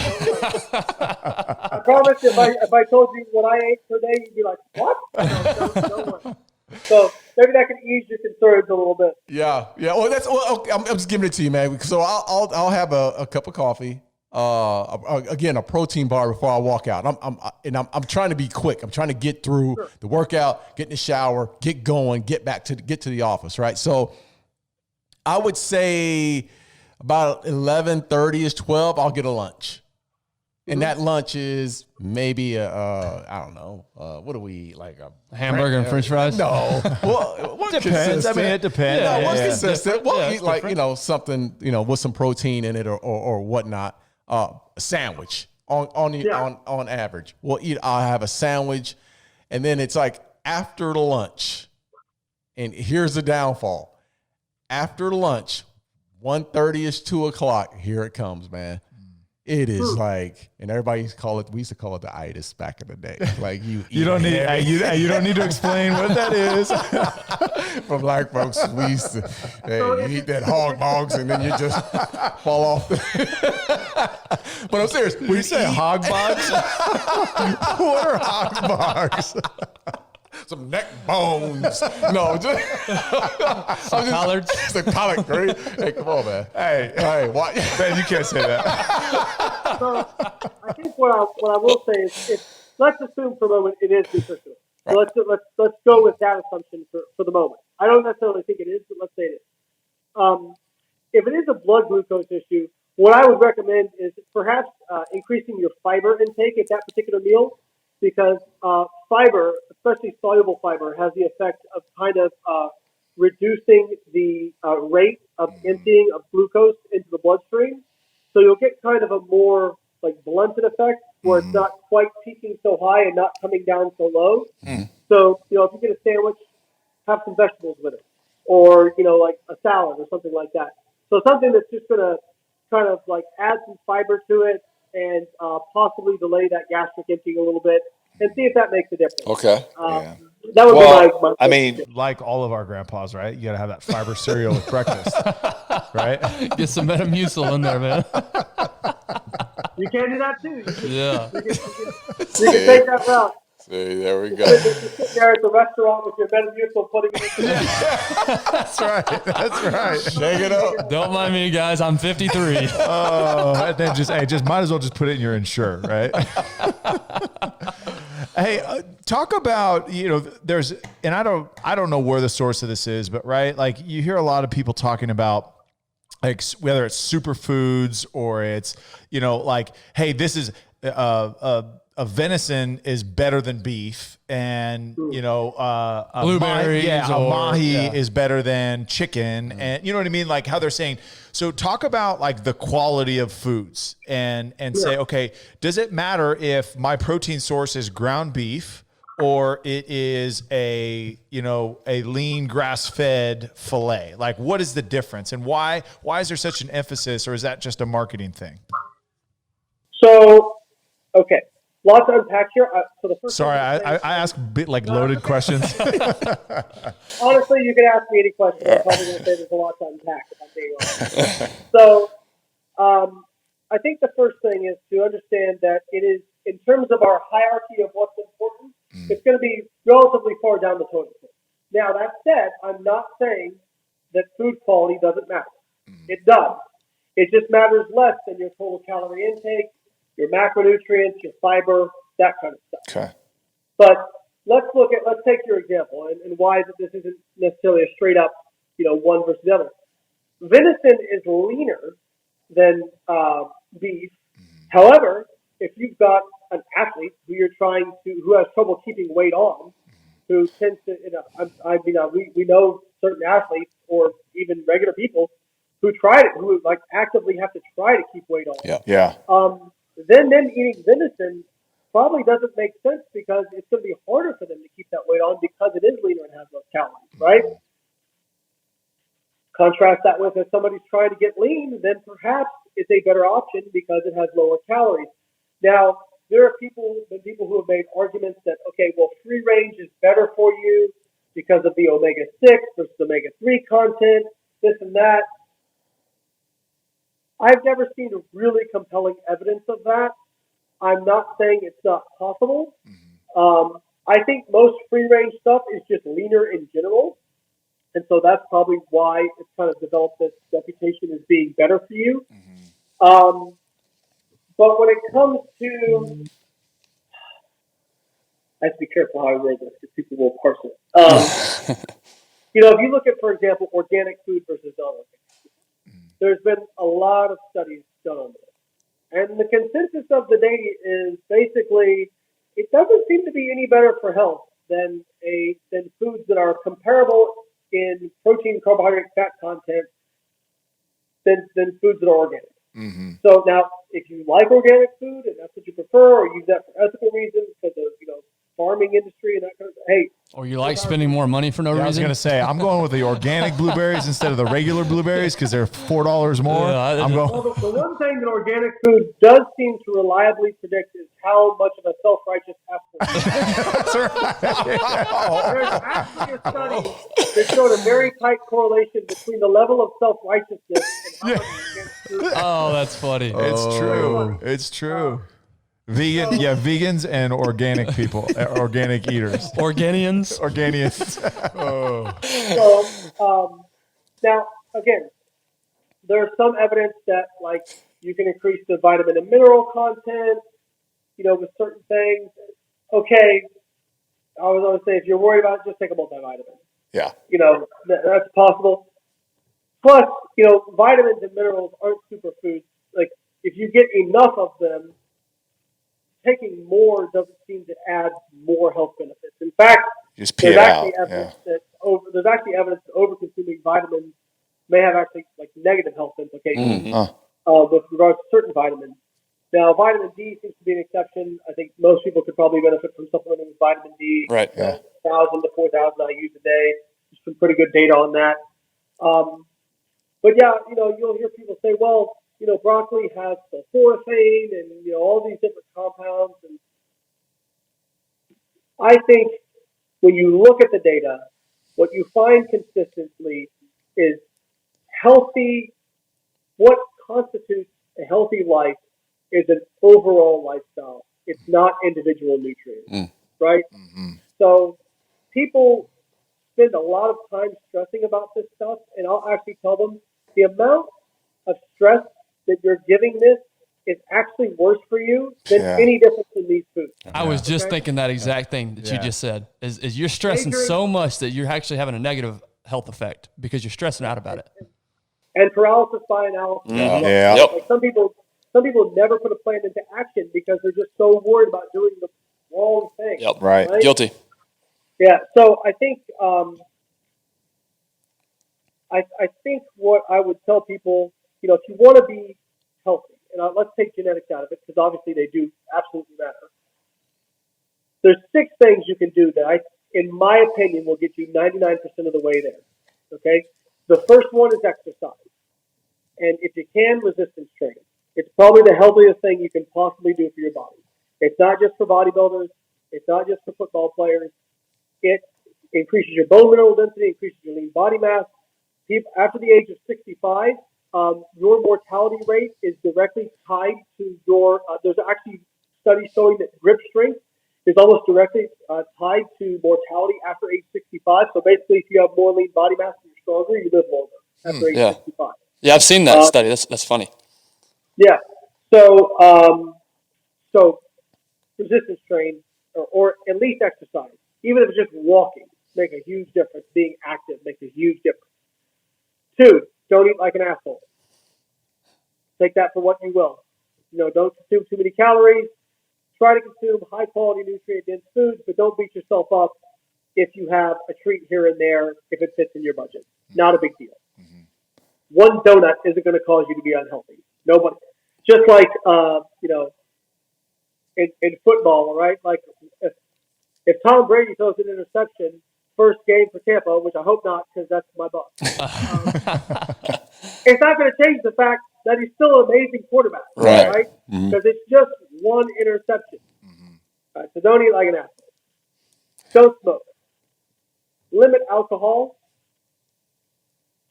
I promise if I told you what I ate per day, you'd be like, what? No, don't worry. So maybe that can ease your concerns a little bit. Yeah. Well, I'm just giving it to you, man. So I'll have a cup of coffee. Again, a protein bar before I walk out. I'm trying to be quick. I'm trying to get through the workout, get in the shower, get going, get to the office. Right. So I would say about 11:30-ish, 12. I'll get a lunch. And that lunch is maybe I don't know, what do we eat? Like a hamburger and French fries? No. Well, what depends. I mean, it depends. Yeah, what's consistent? We'll eat like, something, with some protein in it or whatnot. A sandwich on average. I'll have a sandwich, and then it's like after lunch, and here's the downfall. After lunch, 1:30-ish, 2 o'clock, here it comes, man. It is like, and everybody used to call it, we used to call it the itis back in the day. Like you don't need to explain what that is. For black folks, we used to, you eat that hog bogs and then you just fall off. But I'm serious. When you say hog bogs, what are hog bogs? Some neck bones. No, just some collards. Some collard green. Hey, come on, man. Hey, what? Man, you can't say that. So I think what I will say is let's assume for a moment it is nutritional. So let's go with that assumption for the moment. I don't necessarily think it is, but let's say it is. If it is a blood glucose issue, what I would recommend is perhaps increasing your fiber intake at that particular meal, because fiber, especially soluble fiber, has the effect of kind of reducing the rate of emptying of glucose into the bloodstream. So you'll get kind of a more blunted effect where it's not quite peaking so high and not coming down so low. So, if you get a sandwich, have some vegetables with it, or, like a salad or something like that. So something that's just going to kind of add some fiber to it and possibly delay that gastric emptying a little bit and see if that makes a difference. Okay. That would be my I mean, like all of our grandpas, right? You got to have that fiber cereal with breakfast, right? Get some Metamucil in there, man. You can do that too. Yeah. You can take that route. See, there we go. You're sitting there at the restaurant with your Metamucil putting it in. That's right. That's right. Shake it up. Don't mind me, guys. I'm 53. Oh, and then just might as well just put it in your Ensure, right? Hey, talk about, there's, and I don't know where the source of this is, but right, like you hear a lot of people talking about, like whether it's superfoods or it's, like, hey, this is a venison is better than beef, and a Blueberries mahi is better than chicken, and you know what I mean, like how they're saying. So talk about like the quality of foods and say, okay, does it matter if my protein source is ground beef or it is a lean grass-fed fillet? Like, what is the difference, and why is there such an emphasis, or is that just a marketing thing? So, okay. Lots to unpack here. So the first Sorry, I ask a bit like loaded questions. Honestly, you can ask me any question. I'm probably going to say there's a lot to unpack if I'm being honest. So, I think the first thing is to understand that it is, in terms of our hierarchy of what's important, it's going to be relatively far down the totem pole. Now, that said, I'm not saying that food quality doesn't matter. It does. It just matters less than your total calorie intake, your macronutrients, your fiber, that kind of stuff. Okay. But let's take your example and why this isn't necessarily a straight up, one versus the other. Venison is leaner than beef. However, if you've got an athlete who has trouble keeping weight on, who tends to, we know certain athletes or even regular people who actively have to try to keep weight on. Yeah. Then them eating venison probably doesn't make sense because it's going to be harder for them to keep that weight on because it is leaner and has less calories, right? Contrast that with if somebody's trying to get lean, then perhaps it's a better option because it has lower calories. Now, there are people who have made arguments that, okay, well, free range is better for you because of the omega-6 versus omega-3 content, this and that. I've never seen really compelling evidence of that. I'm not saying it's not possible. I think most free-range stuff is just leaner in general. And so that's probably why it's kind of developed this reputation as being better for you. But when it comes to... I have to be careful how I word this because people will parse it. If you look at, for example, organic food versus non-organic, there's been a lot of studies done on this. And the consensus of the day is basically it doesn't seem to be any better for health than foods that are comparable in protein, carbohydrate, fat content than foods that are organic. So now, if you like organic food and that's what you prefer, or use that for ethical reasons because of farming industry and that kind of stuff, hey. Or you like spending more money for no reason? I was going to say, I'm going with the organic blueberries instead of the regular blueberries because they're $4 more. Yeah, the one thing that organic food does seem to reliably predict is how much of a self-righteous asshole. That's right. There's actually a study that showed a very tight correlation between the level of self-righteousness and how much organic food. Oh, that's funny. It's true. It's true. Vegans and organic people, organic eaters. Organians. So, now, again, there's some evidence that, like, you can increase the vitamin and mineral content, with certain things. Okay, I was going to say, if you're worried about it, just take a multivitamin. Yeah. That's possible. Plus, vitamins and minerals aren't superfoods. Like, if you get enough of them, taking more doesn't seem to add more health benefits. In fact, there's actually evidence that over-consuming vitamins may have actually negative health implications with regards to certain vitamins. Now, vitamin D seems to be an exception. I think most people could probably benefit from supplementing with vitamin D. Right. Yeah. 1,000 to 4,000 IUs a day. There's some pretty good data on that. But yeah, you'll hear people say, well, broccoli has sulforaphane and, all these different compounds. And I think when you look at the data, what you find consistently is what constitutes a healthy life is an overall lifestyle. It's not individual nutrients. right? Mm-hmm. So people spend a lot of time stressing about this stuff, and I'll actually tell them the amount of stress that you're giving this is actually worse for you than any difference in these foods. I was just thinking that exact thing that you just said, is you're stressing so much that you're actually having a negative health effect because you're stressing out about it. And paralysis by analysis. Like some people never put a plan into action because they're just so worried about doing the wrong thing. Right. Guilty. Yeah. So I think I think what I would tell people, if you want to be healthy, and let's take genetics out of it because obviously they do absolutely matter. There's 6 things you can do that in my opinion, will get you 99% of the way there. Okay. The first one is exercise. And if you can, resistance training. It's probably the healthiest thing you can possibly do for your body. It's not just for bodybuilders. It's not just for football players. It increases your bone mineral density, increases your lean body mass. People, after the age of 65, your mortality rate is directly tied to your, there's actually studies showing that grip strength is almost directly tied to mortality after age 65. So basically, if you have more lean body mass and you're stronger, you live longer after age 65. Yeah, I've seen that study. That's funny. Yeah. So so resistance train or at least exercise, even if it's just walking, make a huge difference. Being active makes a huge difference. 2, don't eat like an asshole. Take that for what you will. Don't consume too many calories. Try to consume high quality nutrient dense foods, but don't beat yourself up if you have a treat here and there if it fits in your budget. Not a big deal. Mm-hmm. One donut isn't going to cause you to be unhealthy. Nobody. Just like in football, right? Like if Tom Brady throws an interception first game for Tampa, which I hope not because that's my boss. It's not going to change the fact that he's still an amazing quarterback, right? Because it's just one interception. Mm-hmm. All right, so don't eat like an asshole. Don't smoke. Limit alcohol.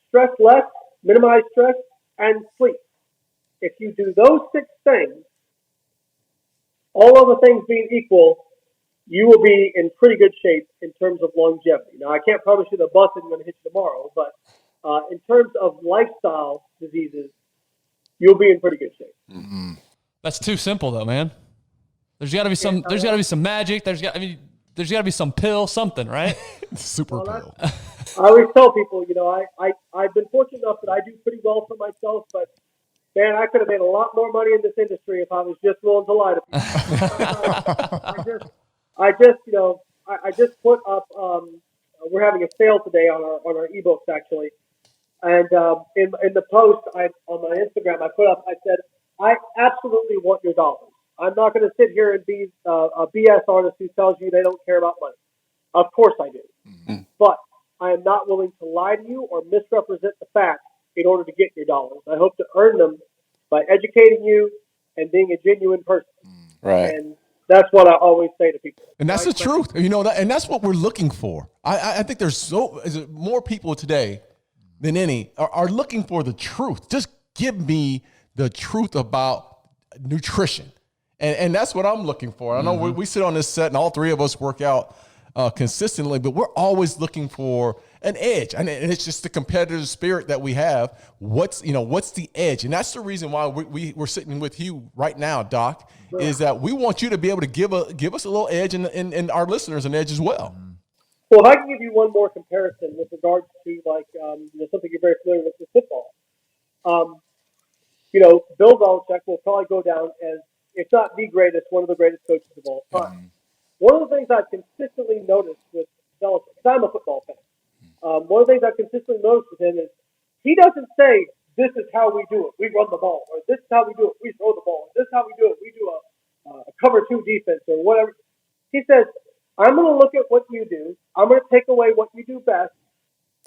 Stress less, minimize stress, and sleep. If you do those 6 things, all other things being equal, you will be in pretty good shape in terms of longevity. Now, I can't promise you the bus isn't going to hit you tomorrow, but in terms of lifestyle diseases, you'll be in pretty good shape. Mm-hmm. That's too simple, though, man. There's got to be some. There's got to be some magic. There's got to be some pill, something, right? Super pill. I always tell people, I've been fortunate enough that I do pretty well for myself, but man, I could have made a lot more money in this industry if I was just willing to lie to people. I just put up. We're having a sale today on our ebooks actually, and in the post on my Instagram I put up. I said I absolutely want your dollars. I'm not going to sit here and be a BS artist who tells you they don't care about money. Of course I do, but I am not willing to lie to you or misrepresent the facts in order to get your dollars. I hope to earn them by educating you and being a genuine person. Right. And that's what I always say to people. And that's the truth, and that's what we're looking for. I think there's more people today than any are looking for the truth. Just give me the truth about nutrition. And that's what I'm looking for. I know we sit on this set and all 3 of us work out consistently, but we're always looking for an edge. And it's just the competitive spirit that we have. What's the edge? And that's the reason why we're sitting with you right now, Doc, is that we want you to be able to give us a little edge and our listeners an edge as well. Well, if I can give you one more comparison with regards to something you're very familiar with football. Bill Belichick will probably go down as, if not the greatest, one of the greatest coaches of all time. One of the things I've consistently noticed with Belichick, because I'm a football fan, one of the things I've consistently noticed with him is he doesn't say, this is how we do it. We run the ball. Or this is how we do it. We throw the ball. Or this is how we do it. We do a cover 2 defense or whatever. He says, I'm going to look at what you do. I'm going to take away what you do best.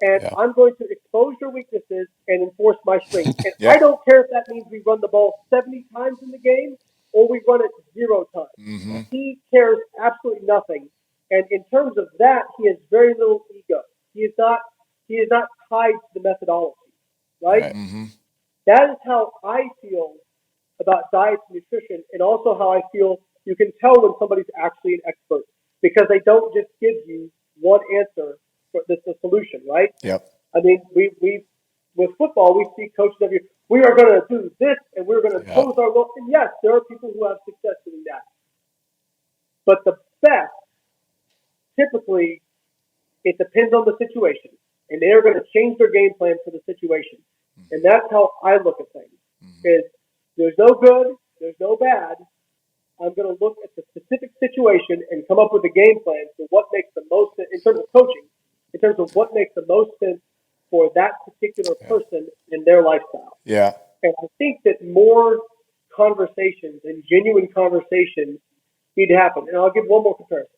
And I'm going to expose your weaknesses and enforce my strengths. And I don't care if that means we run the ball 70 times in the game or we run it 0 times. Mm-hmm. He cares absolutely nothing. And in terms of that, he has very little ego. He is not tied to the methodology, right? Mm-hmm. That is how I feel about diet and nutrition, and also how I feel you can tell when somebody's actually an expert. because they don't just give you one answer for the solution, right? Yep. I mean, we with football, we see coaches of you, we are going to do this and we're going to pose our goal. And yes, there are people who have success doing that. But the best, typically, it depends on the situation. And they're going to change their game plan for the situation. And that's how I look at things. Is there's no good, there's no bad. I'm going to look at the specific situation and come up with a game plan for what makes the most sense in terms of coaching, in terms of what makes the most sense for that particular person in their lifestyle. Yeah. And I think that more conversations and genuine conversations need to happen. And I'll give one more comparison.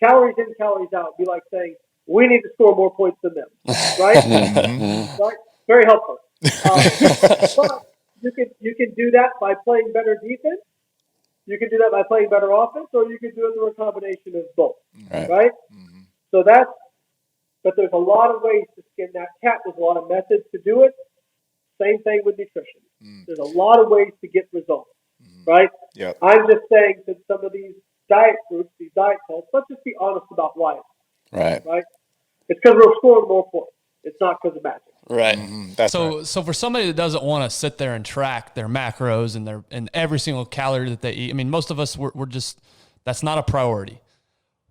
Calories in, calories out would be like saying, we need to score more points than them, right? Right? Very helpful. But you can do that by playing better defense. You can do that by playing better offense, or you can do it through a combination of both, right? So but there's a lot of ways to skin that cat. There's a lot of methods to do it. Same thing with nutrition. There's a lot of ways to get results, right? Yep. I'm just saying that some of these diet groups, these diet cults, let's just be honest about why. Right. Right? It's because we're scoring more points. It's not because of magic. Right. That's So right. so for somebody that doesn't want to sit there and track their macros and every single calorie that they eat, I mean, most of us we're just, that's not a priority.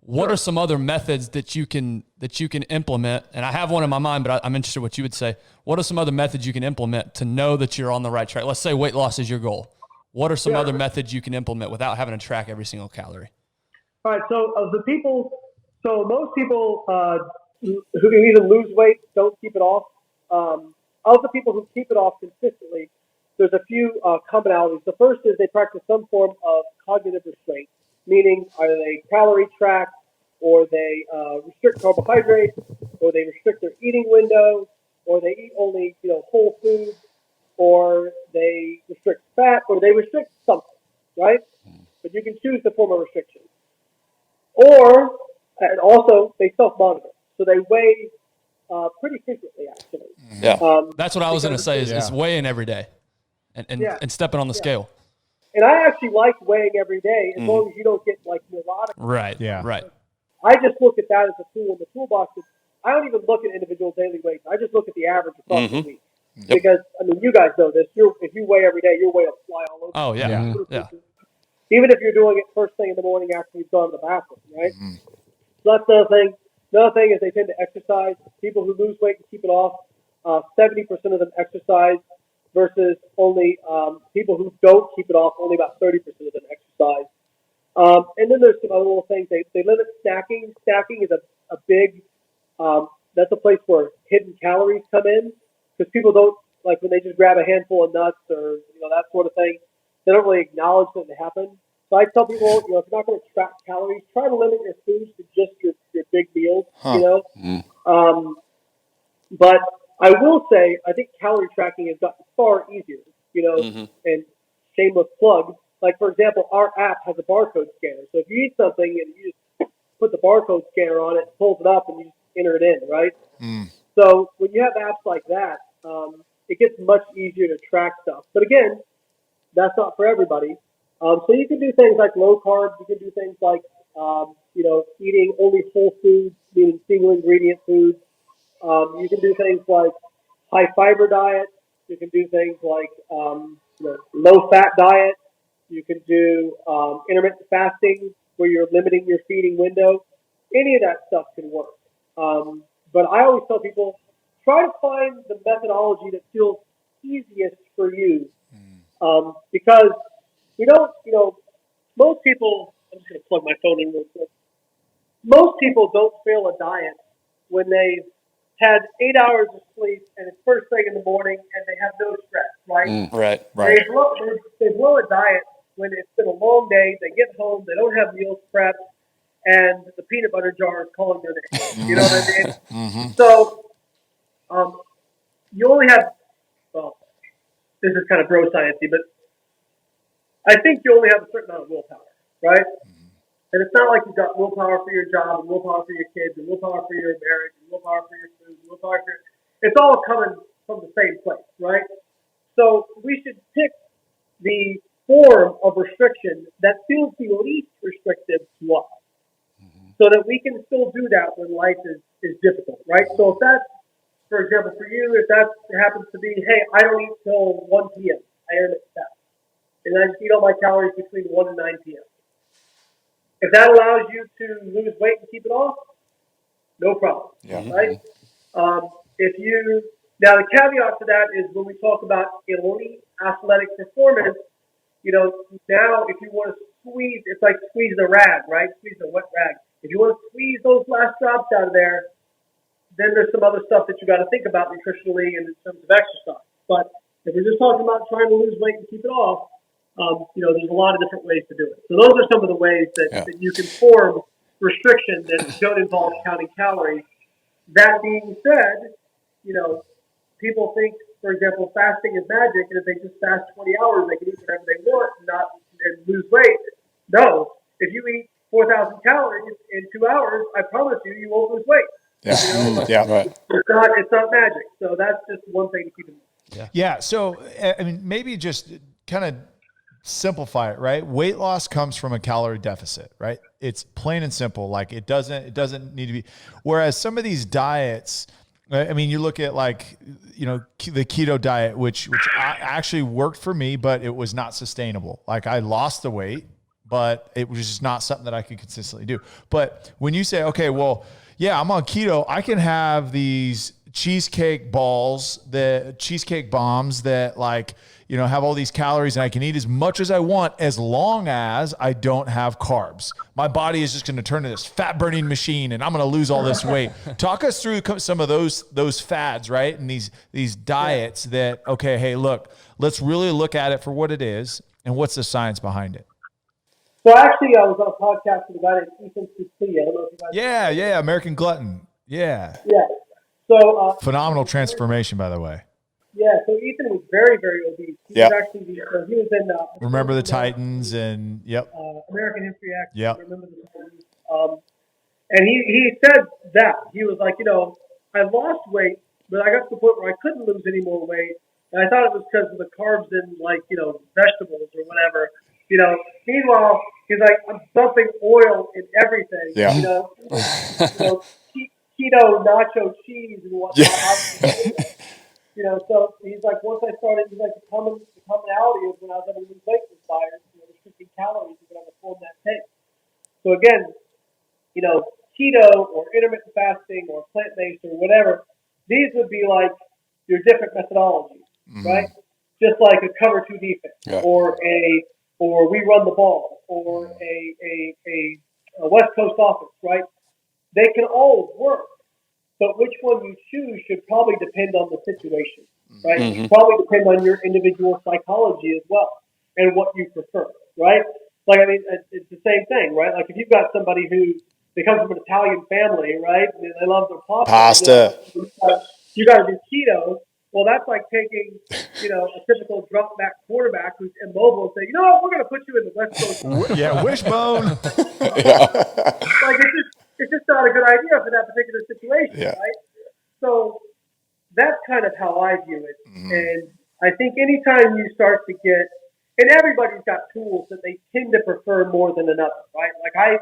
What are some other methods that you can implement? And I have one in my mind, but I'm interested in what you would say. What are some other methods you can implement to know that you're on the right track? Let's say weight loss is your goal. What are some other methods you can implement without having to track every single calorie? All right. So most people who can either lose weight, don't keep it off. Of the people who keep it off consistently, there's a few commonalities. The first is they practice some form of cognitive restraint, meaning either they calorie track, or they restrict carbohydrates, or they restrict their eating window, or they eat only whole foods, or they restrict fat, or they restrict something, right? But you can choose the form of restriction. And also they self-monitor, so they weigh pretty frequently, actually. Yeah. That's what I was going to say is weighing every day and stepping on the scale. And I actually like weighing every day as long as you don't get neurotic. Right. Yeah. Right. I just look at that as a tool in the toolbox. I don't even look at individual daily weights. I just look at the average across the week. Because, I mean, you guys know this. If you weigh every day, your weight will fly all over. Oh, yeah. Yeah. Even if you're doing it first thing in the morning after you've gone to the bathroom, right? So that's the other thing. Another thing is they tend to exercise. People who lose weight and keep it off, 70% of them exercise versus only people who don't keep it off, only about 30% of them exercise. And then there's some other little things. They limit snacking. Snacking is a big, that's a place where hidden calories come in, because people don't, like when they just grab a handful of nuts or that sort of thing, they don't really acknowledge that it happened. So I tell people, if you're not going to track calories, try to limit your foods to just your big meals, But I will say, I think calorie tracking has gotten far easier, and shameless plug. Like, for example, our app has a barcode scanner. So if you eat something and you just put the barcode scanner on it, pulls it up, and you just enter it in, right? So when you have apps like that, it gets much easier to track stuff. But again, that's not for everybody. So you can do things like low carb. You can do things like, eating only whole foods, meaning single ingredient foods. You can do things like high fiber diet. You can do things like low fat diet. You can do intermittent fasting, where you're limiting your feeding window. Any of that stuff can work. But I always tell people, try to find the methodology that feels easiest for you. Because we don't, most people, I'm just going to plug my phone in real quick. Most people don't fail a diet when they've had 8 hours of sleep and it's first thing in the morning and they have no stress, right? Right. They blow a diet when it's been a long day, they get home, they don't have meals prepped, and the peanut butter jar is calling their name. You know what I mean? So you only have, this is kind of bro sciencey, but I think you only have a certain amount of willpower, right? And it's not like you've got willpower for your job, and willpower for your kids, and willpower for your marriage, and willpower for your food, and willpower for it's all coming from the same place, right? So we should pick the form of restriction that feels the least restrictive to us. so that we can still do that when life is difficult, right? So if that's, for example, for you, if that happens to be, hey, I don't eat till 1 p.m., I intermittent fast, and I just eat all my calories between 1 and 9 p.m. If that allows you to lose weight and keep it off, no problem, right? Now the caveat to that is when we talk about elite athletic performance, now if you want to squeeze, it's like squeezing a rag, right? Squeezing a wet rag. If you want to squeeze those last drops out of there, then there's some other stuff that you got to think about nutritionally and in terms of exercise. But if we're just talking about trying to lose weight and keep it off, there's a lot of different ways to do it. So those are some of the ways that you can form restriction that don't involve counting calories. That being said, people think, for example, fasting is magic, and if they just fast 20 hours, they can eat whatever they want and lose weight. No. If you eat 4,000 calories in 2 hours, I promise you won't lose weight. Yeah. Right. It's not magic. So that's just one thing to keep in mind. Yeah. So, I mean, maybe just kind of simplify it, right? Weight loss comes from a calorie deficit, right? It's plain and simple. Like it doesn't need to be, whereas some of these diets, I mean, you look at the keto diet, which actually worked for me, but it was not sustainable. Like I lost the weight, but it was just not something that I could consistently do. But when you say, okay, well, yeah, I'm on keto, I can have these cheesecake bombs that have all these calories and I can eat as much as I want as long as I don't have carbs. My body is just going to turn into this fat burning machine and I'm going to lose all this weight. Talk us through some of those fads, right? And these diets that, okay, hey, look, let's really look at it for what it is and what's the science behind it. So actually, I was on a podcast with a guy named Ethan Cecilia. I don't know if you guys Yeah, American Glutton. Yeah. So phenomenal transformation, by the way. Yeah, so Ethan was very, very obese. He was actually he was in Remember the Titans and American History X. Yep. Remember the Titans. And he said that he was like, I lost weight, but I got to the point where I couldn't lose any more weight, and I thought it was because of the carbs in vegetables or whatever. Meanwhile, he's like, I'm dumping oil in everything. Yeah. Keto nacho cheese and whatnot. So he's like, once I started, the commonality of when I was able to lose weight was by restricting calories and able to form that tank. So again, keto or intermittent fasting or plant-based or whatever, these would be like your different methodologies, right? Just like a cover two defense or we run the ball or a West Coast offense, right? They can all work. But which one you choose should probably depend on the situation, right? It should probably depend on your individual psychology as well and what you prefer, right? It's the same thing, right? Like if you've got somebody they come from an Italian family, right? And they love their pasta. You got to do keto. Well, that's like taking, a typical drop back quarterback who's immobile and saying, we're going to put you in the West Coast. Yeah, wishbone. It's just not a good idea for that particular situation, right? So that's kind of how I view it. And I think anytime you start to get, and everybody's got tools that they tend to prefer more than another, right? Like I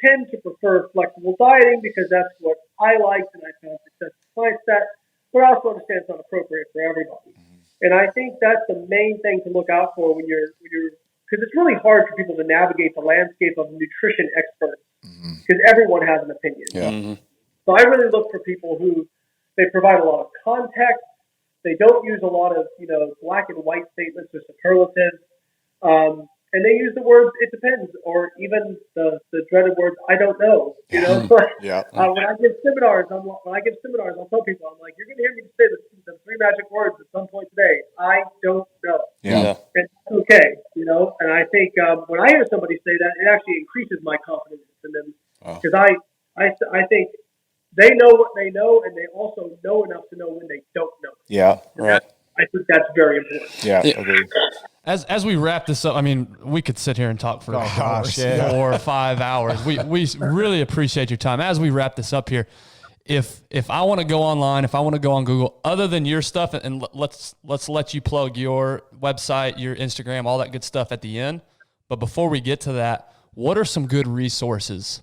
tend to prefer flexible dieting because that's what I liked and I found success with that. But I also understand it's not appropriate for everybody. And I think that's the main thing to look out for when you're because it's really hard for people to navigate the landscape of nutrition experts because everyone has an opinion. Yeah. So I really look for people who they provide a lot of context. They don't use a lot of black and white statements or superlatives, and they use the words "it depends" or even the dreaded words "I don't know." When I give seminars, I'll tell people, I'm like, you're going to hear me say the three magic words at some point today. I don't know. Yeah. And that's okay, And I think when I hear somebody say that, it actually increases my confidence in them because I think they know what they know, and they also know enough to know when they don't know. Yeah. Right. I think that's very important. Yeah. Agreed. As we wrap this up, I mean, we could sit here and talk for hours, 4 or 5 hours. We really appreciate your time. As we wrap this up here, if I want to go online, if I want to go on Google, other than your stuff, and let's let you plug your website, your Instagram, all that good stuff at the end. But before we get to that, what are some good resources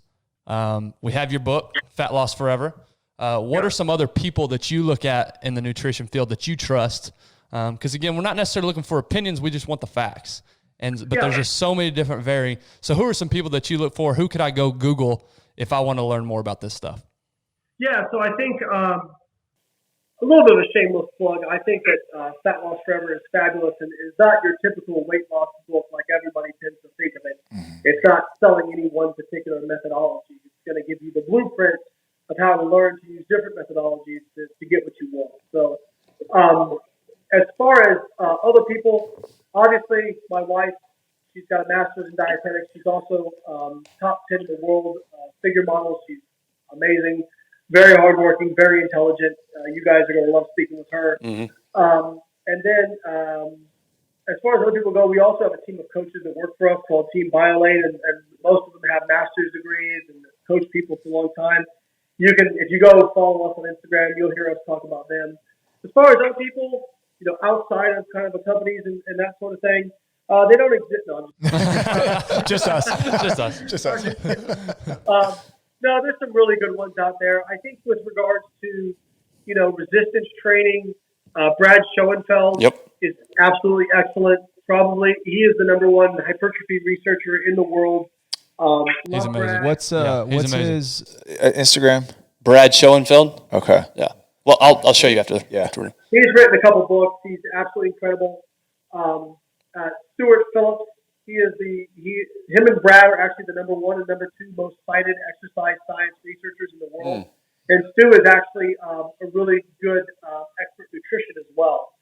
We have your book, Fat Loss Forever. What are some other people that you look at in the nutrition field that you trust? Because again, we're not necessarily looking for opinions. We just want the facts. But there's just so many different varying. So who are some people that you look for? Who could I go Google if I want to learn more about this stuff? Yeah, so I think a little bit of a shameless plug. I think that Fat Loss Forever is fabulous and is not your typical weight loss book like everybody tends to think of it. Mm-hmm. It's not selling any one particular methodology. It's going to give you the blueprint of how to learn to use different methodologies to get what you want. So as far as other people, obviously my wife, she's got a master's in dietetics. She's also top 10 in the world figure model. She's amazing. Very hardworking, very intelligent. You guys are going to love speaking with her. Mm-hmm. And then, as far as other people go, we also have a team of coaches that work for us called Team BioLane, and most of them have master's degrees and coach people for a long time. You can, if you go follow us on Instagram, you'll hear us talk about them. As far as other people, outside of kind of the companies and that sort of thing, they don't exist. No, just us. Just us. No, there's some really good ones out there. I think with regards to, resistance training, Brad Schoenfeld is absolutely excellent. Probably he is the number one hypertrophy researcher in the world. He's amazing. Brad. What's his Instagram? Brad Schoenfeld. Okay. Yeah. Well, I'll show you after. Yeah. Afterward. He's written a couple books. He's absolutely incredible. Stuart Phillips. Him and Brad are actually the number one and number two most cited exercise science researchers in the world. And Stu is actually a really good expert nutrition as well.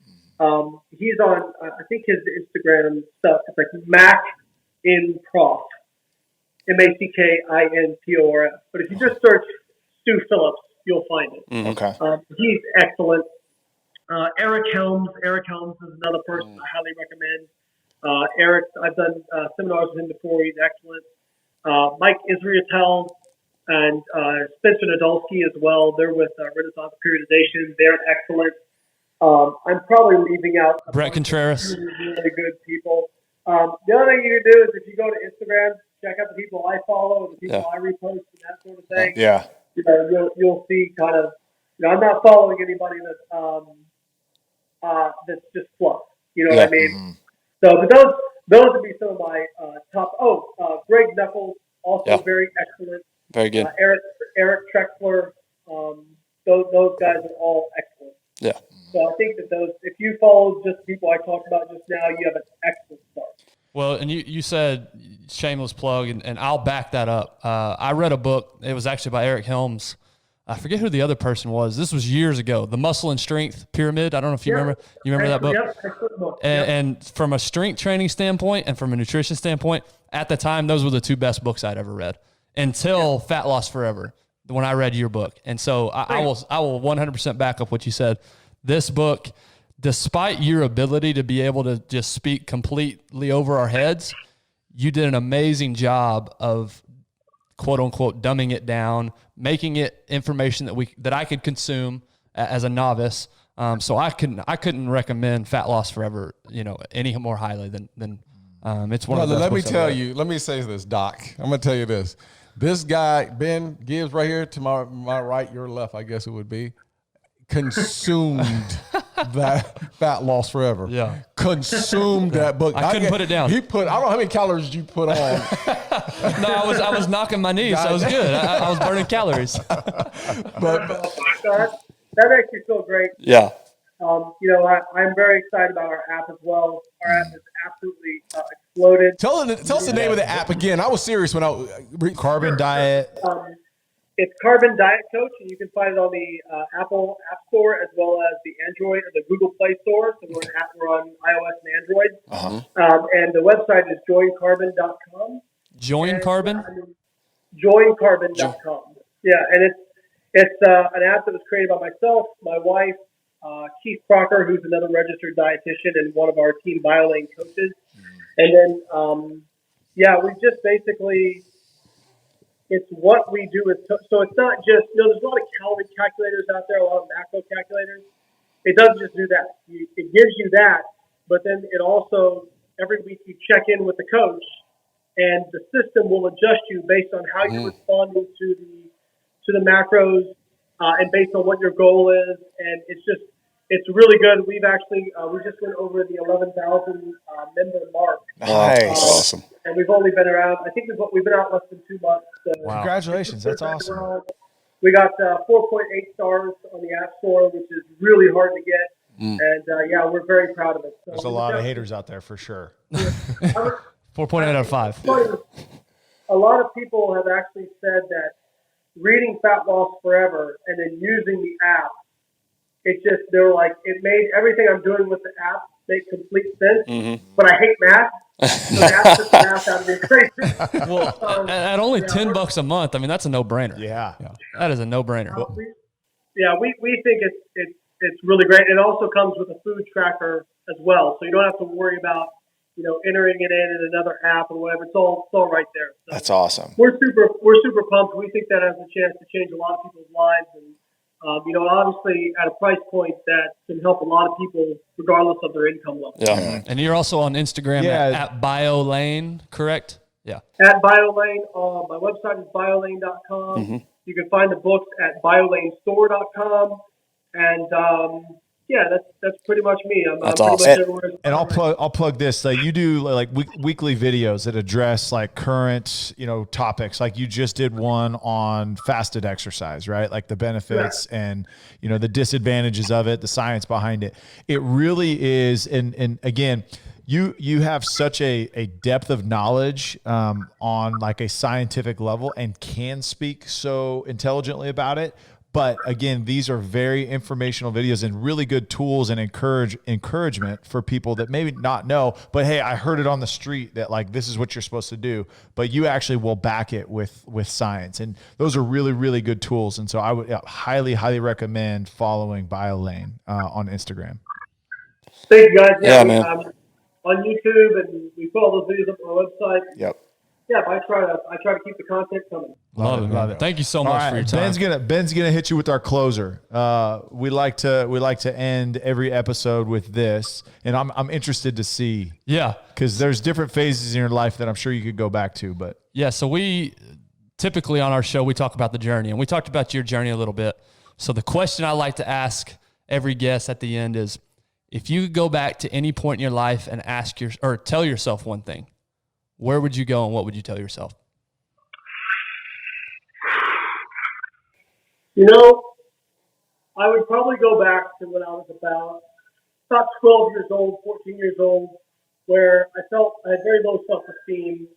He's on, I think his Instagram stuff, it's like Mac in Prof, MACKINPORF. But if you just search Stu Phillips, you'll find it. Okay. He's excellent. Eric Helms is another person I highly recommend. Eric, I've done seminars with him before. He's excellent. Mike Israetel and Spencer Nadolski as well. They're with Renaissance Periodization. They're excellent. I'm probably leaving out Brett Contreras. Really good people. The other thing you can do is if you go to Instagram, check out the people I follow and the people I repost and that sort of thing. Yeah. You'll see kind of. I'm not following anybody that's just fluff. You know what I mean? Mm-hmm. So, but those would be some of my top. Greg Knuckles, also very excellent. Very good. Eric Trexler, those guys are all excellent. Yeah. So I think that if you follow just people I talked about just now, you have an excellent start. Well, and you said shameless plug, and I'll back that up. I read a book. It was actually by Eric Helms. I forget who the other person was. This was years ago. The Muscle and Strength Pyramid. I don't know if you remember. You remember that book? Yep. And from a strength training standpoint and from a nutrition standpoint, at the time, those were the two best books I'd ever read until Fat Loss Forever, when I read your book. And so I will 100% back up what you said. This book, despite your ability to be able to just speak completely over our heads, you did an amazing job of quote unquote dumbing it down, making it information that I could consume as a novice. So I couldn't recommend Fat Loss Forever, any more highly than it's one of the best. Let me tell you. Let me say this, Doc. I'm gonna tell you this. This guy Ben Gibbs right here to my right, your left, I guess it would be, consumed that Fat Loss Forever. Yeah, consumed that book. I couldn't put it down. I don't know how many calories you put on. No, I was knocking my knees. So I was good. I was burning calories. But that makes me feel great. Yeah. I'm very excited about our app as well. Our app has absolutely exploded. Tell us the name of the app again. I was serious when Carbon Diet. It's Carbon Diet Coach, and you can find it on the Apple App Store as well as the Android or the Google Play Store. So we're on iOS and Android. Uh-huh. And the website is joincarbon.com. Join Carbon? Joincarbon.com. Yeah, and it's an app that was created by myself, my wife, Keith Crocker, who's another registered dietitian and one of our Team BioLane coaches. And then, we just basically, it's what we do. So it's not just, there's a lot of calorie calculators out there, a lot of macro calculators. It doesn't just do that. It gives you that, but then it also, every week you check in with the coach and the system will adjust you based on how you're responding to the macros and based on what your goal is. And it's really good. We've actually we just went over the 11,000 member mark. Nice. Awesome. And we've only been around. I think we've been out less than 2 months. So Wow. Congratulations. That's awesome. We got 4.8 stars on the App Store, which is really hard to get. And yeah, we're very proud of it. So there's a lot of haters out there for sure. 4.8 out of 5. A lot of people have actually said that reading Fat Loss Forever and then using the app, they're like, it made everything I'm doing with the app make complete sense, but I hate math. So the app took the math out of the equation. Well, at only $10 a month, I mean, that's a no-brainer. Yeah. That is a no-brainer. We think it's really great. It also comes with a food tracker as well, so you don't have to worry about entering it in another app or whatever. It's all right there. So that's awesome. We're super pumped. We think that has a chance to change a lot of people's lives, and obviously at a price point that can help a lot of people regardless of their income level. Yeah. And you're also on Instagram at BioLayne, correct? Yeah. At BioLayne. My website is biolayne.com. You can find the books at biolanestore.com. And that's pretty much me. That's awesome. And I'll plug this. You do like weekly videos that address like current topics. Like you just did one on fasted exercise, right? Like the benefits and the disadvantages of it, the science behind it. It really is. And again, you have such a depth of knowledge on like a scientific level and can speak so intelligently about it. But again, these are very informational videos and really good tools and encouragement for people that maybe not know, but hey, I heard it on the street that like, this is what you're supposed to do, but you actually will back it with science. And those are really, really good tools. And so I would highly, highly recommend following BioLayne on Instagram. Thank you guys. Yeah, man. On YouTube, and we put all those videos up on our website. Yep. Yeah, I try to keep the content coming. Love it. Thank you so much for your time. Ben's gonna hit you with our closer. We like to end every episode with this, and I'm interested to see. Yeah, because there's different phases in your life that I'm sure you could go back to. But yeah, so we typically on our show we talk about the journey, and we talked about your journey a little bit. So the question I like to ask every guest at the end is, if you could go back to any point in your life and tell yourself one thing, where would you go and what would you tell yourself? I would probably go back to when I was about 12 years old, 14 years old, where I felt I had very low self-esteem.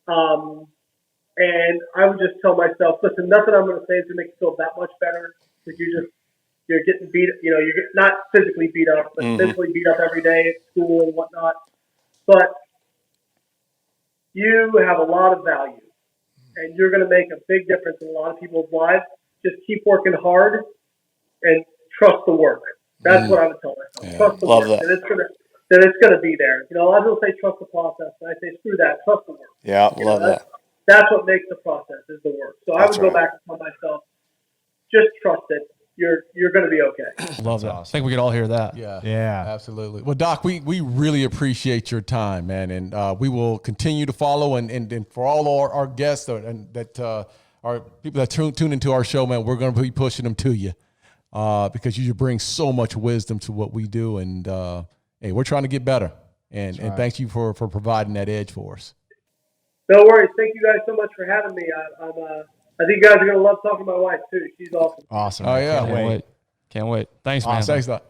And I would just tell myself, listen, nothing I'm going to say is going to make you feel that much better, because you're getting beat, you're not physically beat up, but mentally beat up every day at school and whatnot. But you have a lot of value, and you're going to make a big difference in a lot of people's lives. Just keep working hard and trust the work. That's what I would tell myself. Yeah, trust the love work. that. That it's going to be there. A lot of people say trust the process, and I say screw that, trust the work. Yeah, love that. That's what makes the process, is the work. So I would go back and tell myself, just trust it. You're going to be okay. Love that. I think we could all hear that. Yeah, absolutely. Well, Doc, we really appreciate your time, man, and we will continue to follow. And for all our guests that are people that tune into our show, man, we're going to be pushing them to you because you bring so much wisdom to what we do, and hey, we're trying to get better. And thank you for providing that edge for us. No worries. Thank you guys so much for having me. I think you guys are going to love talking to my wife, too. She's awesome. Awesome. Oh, yeah. Can't wait. Thanks, man. Thanks, Doc.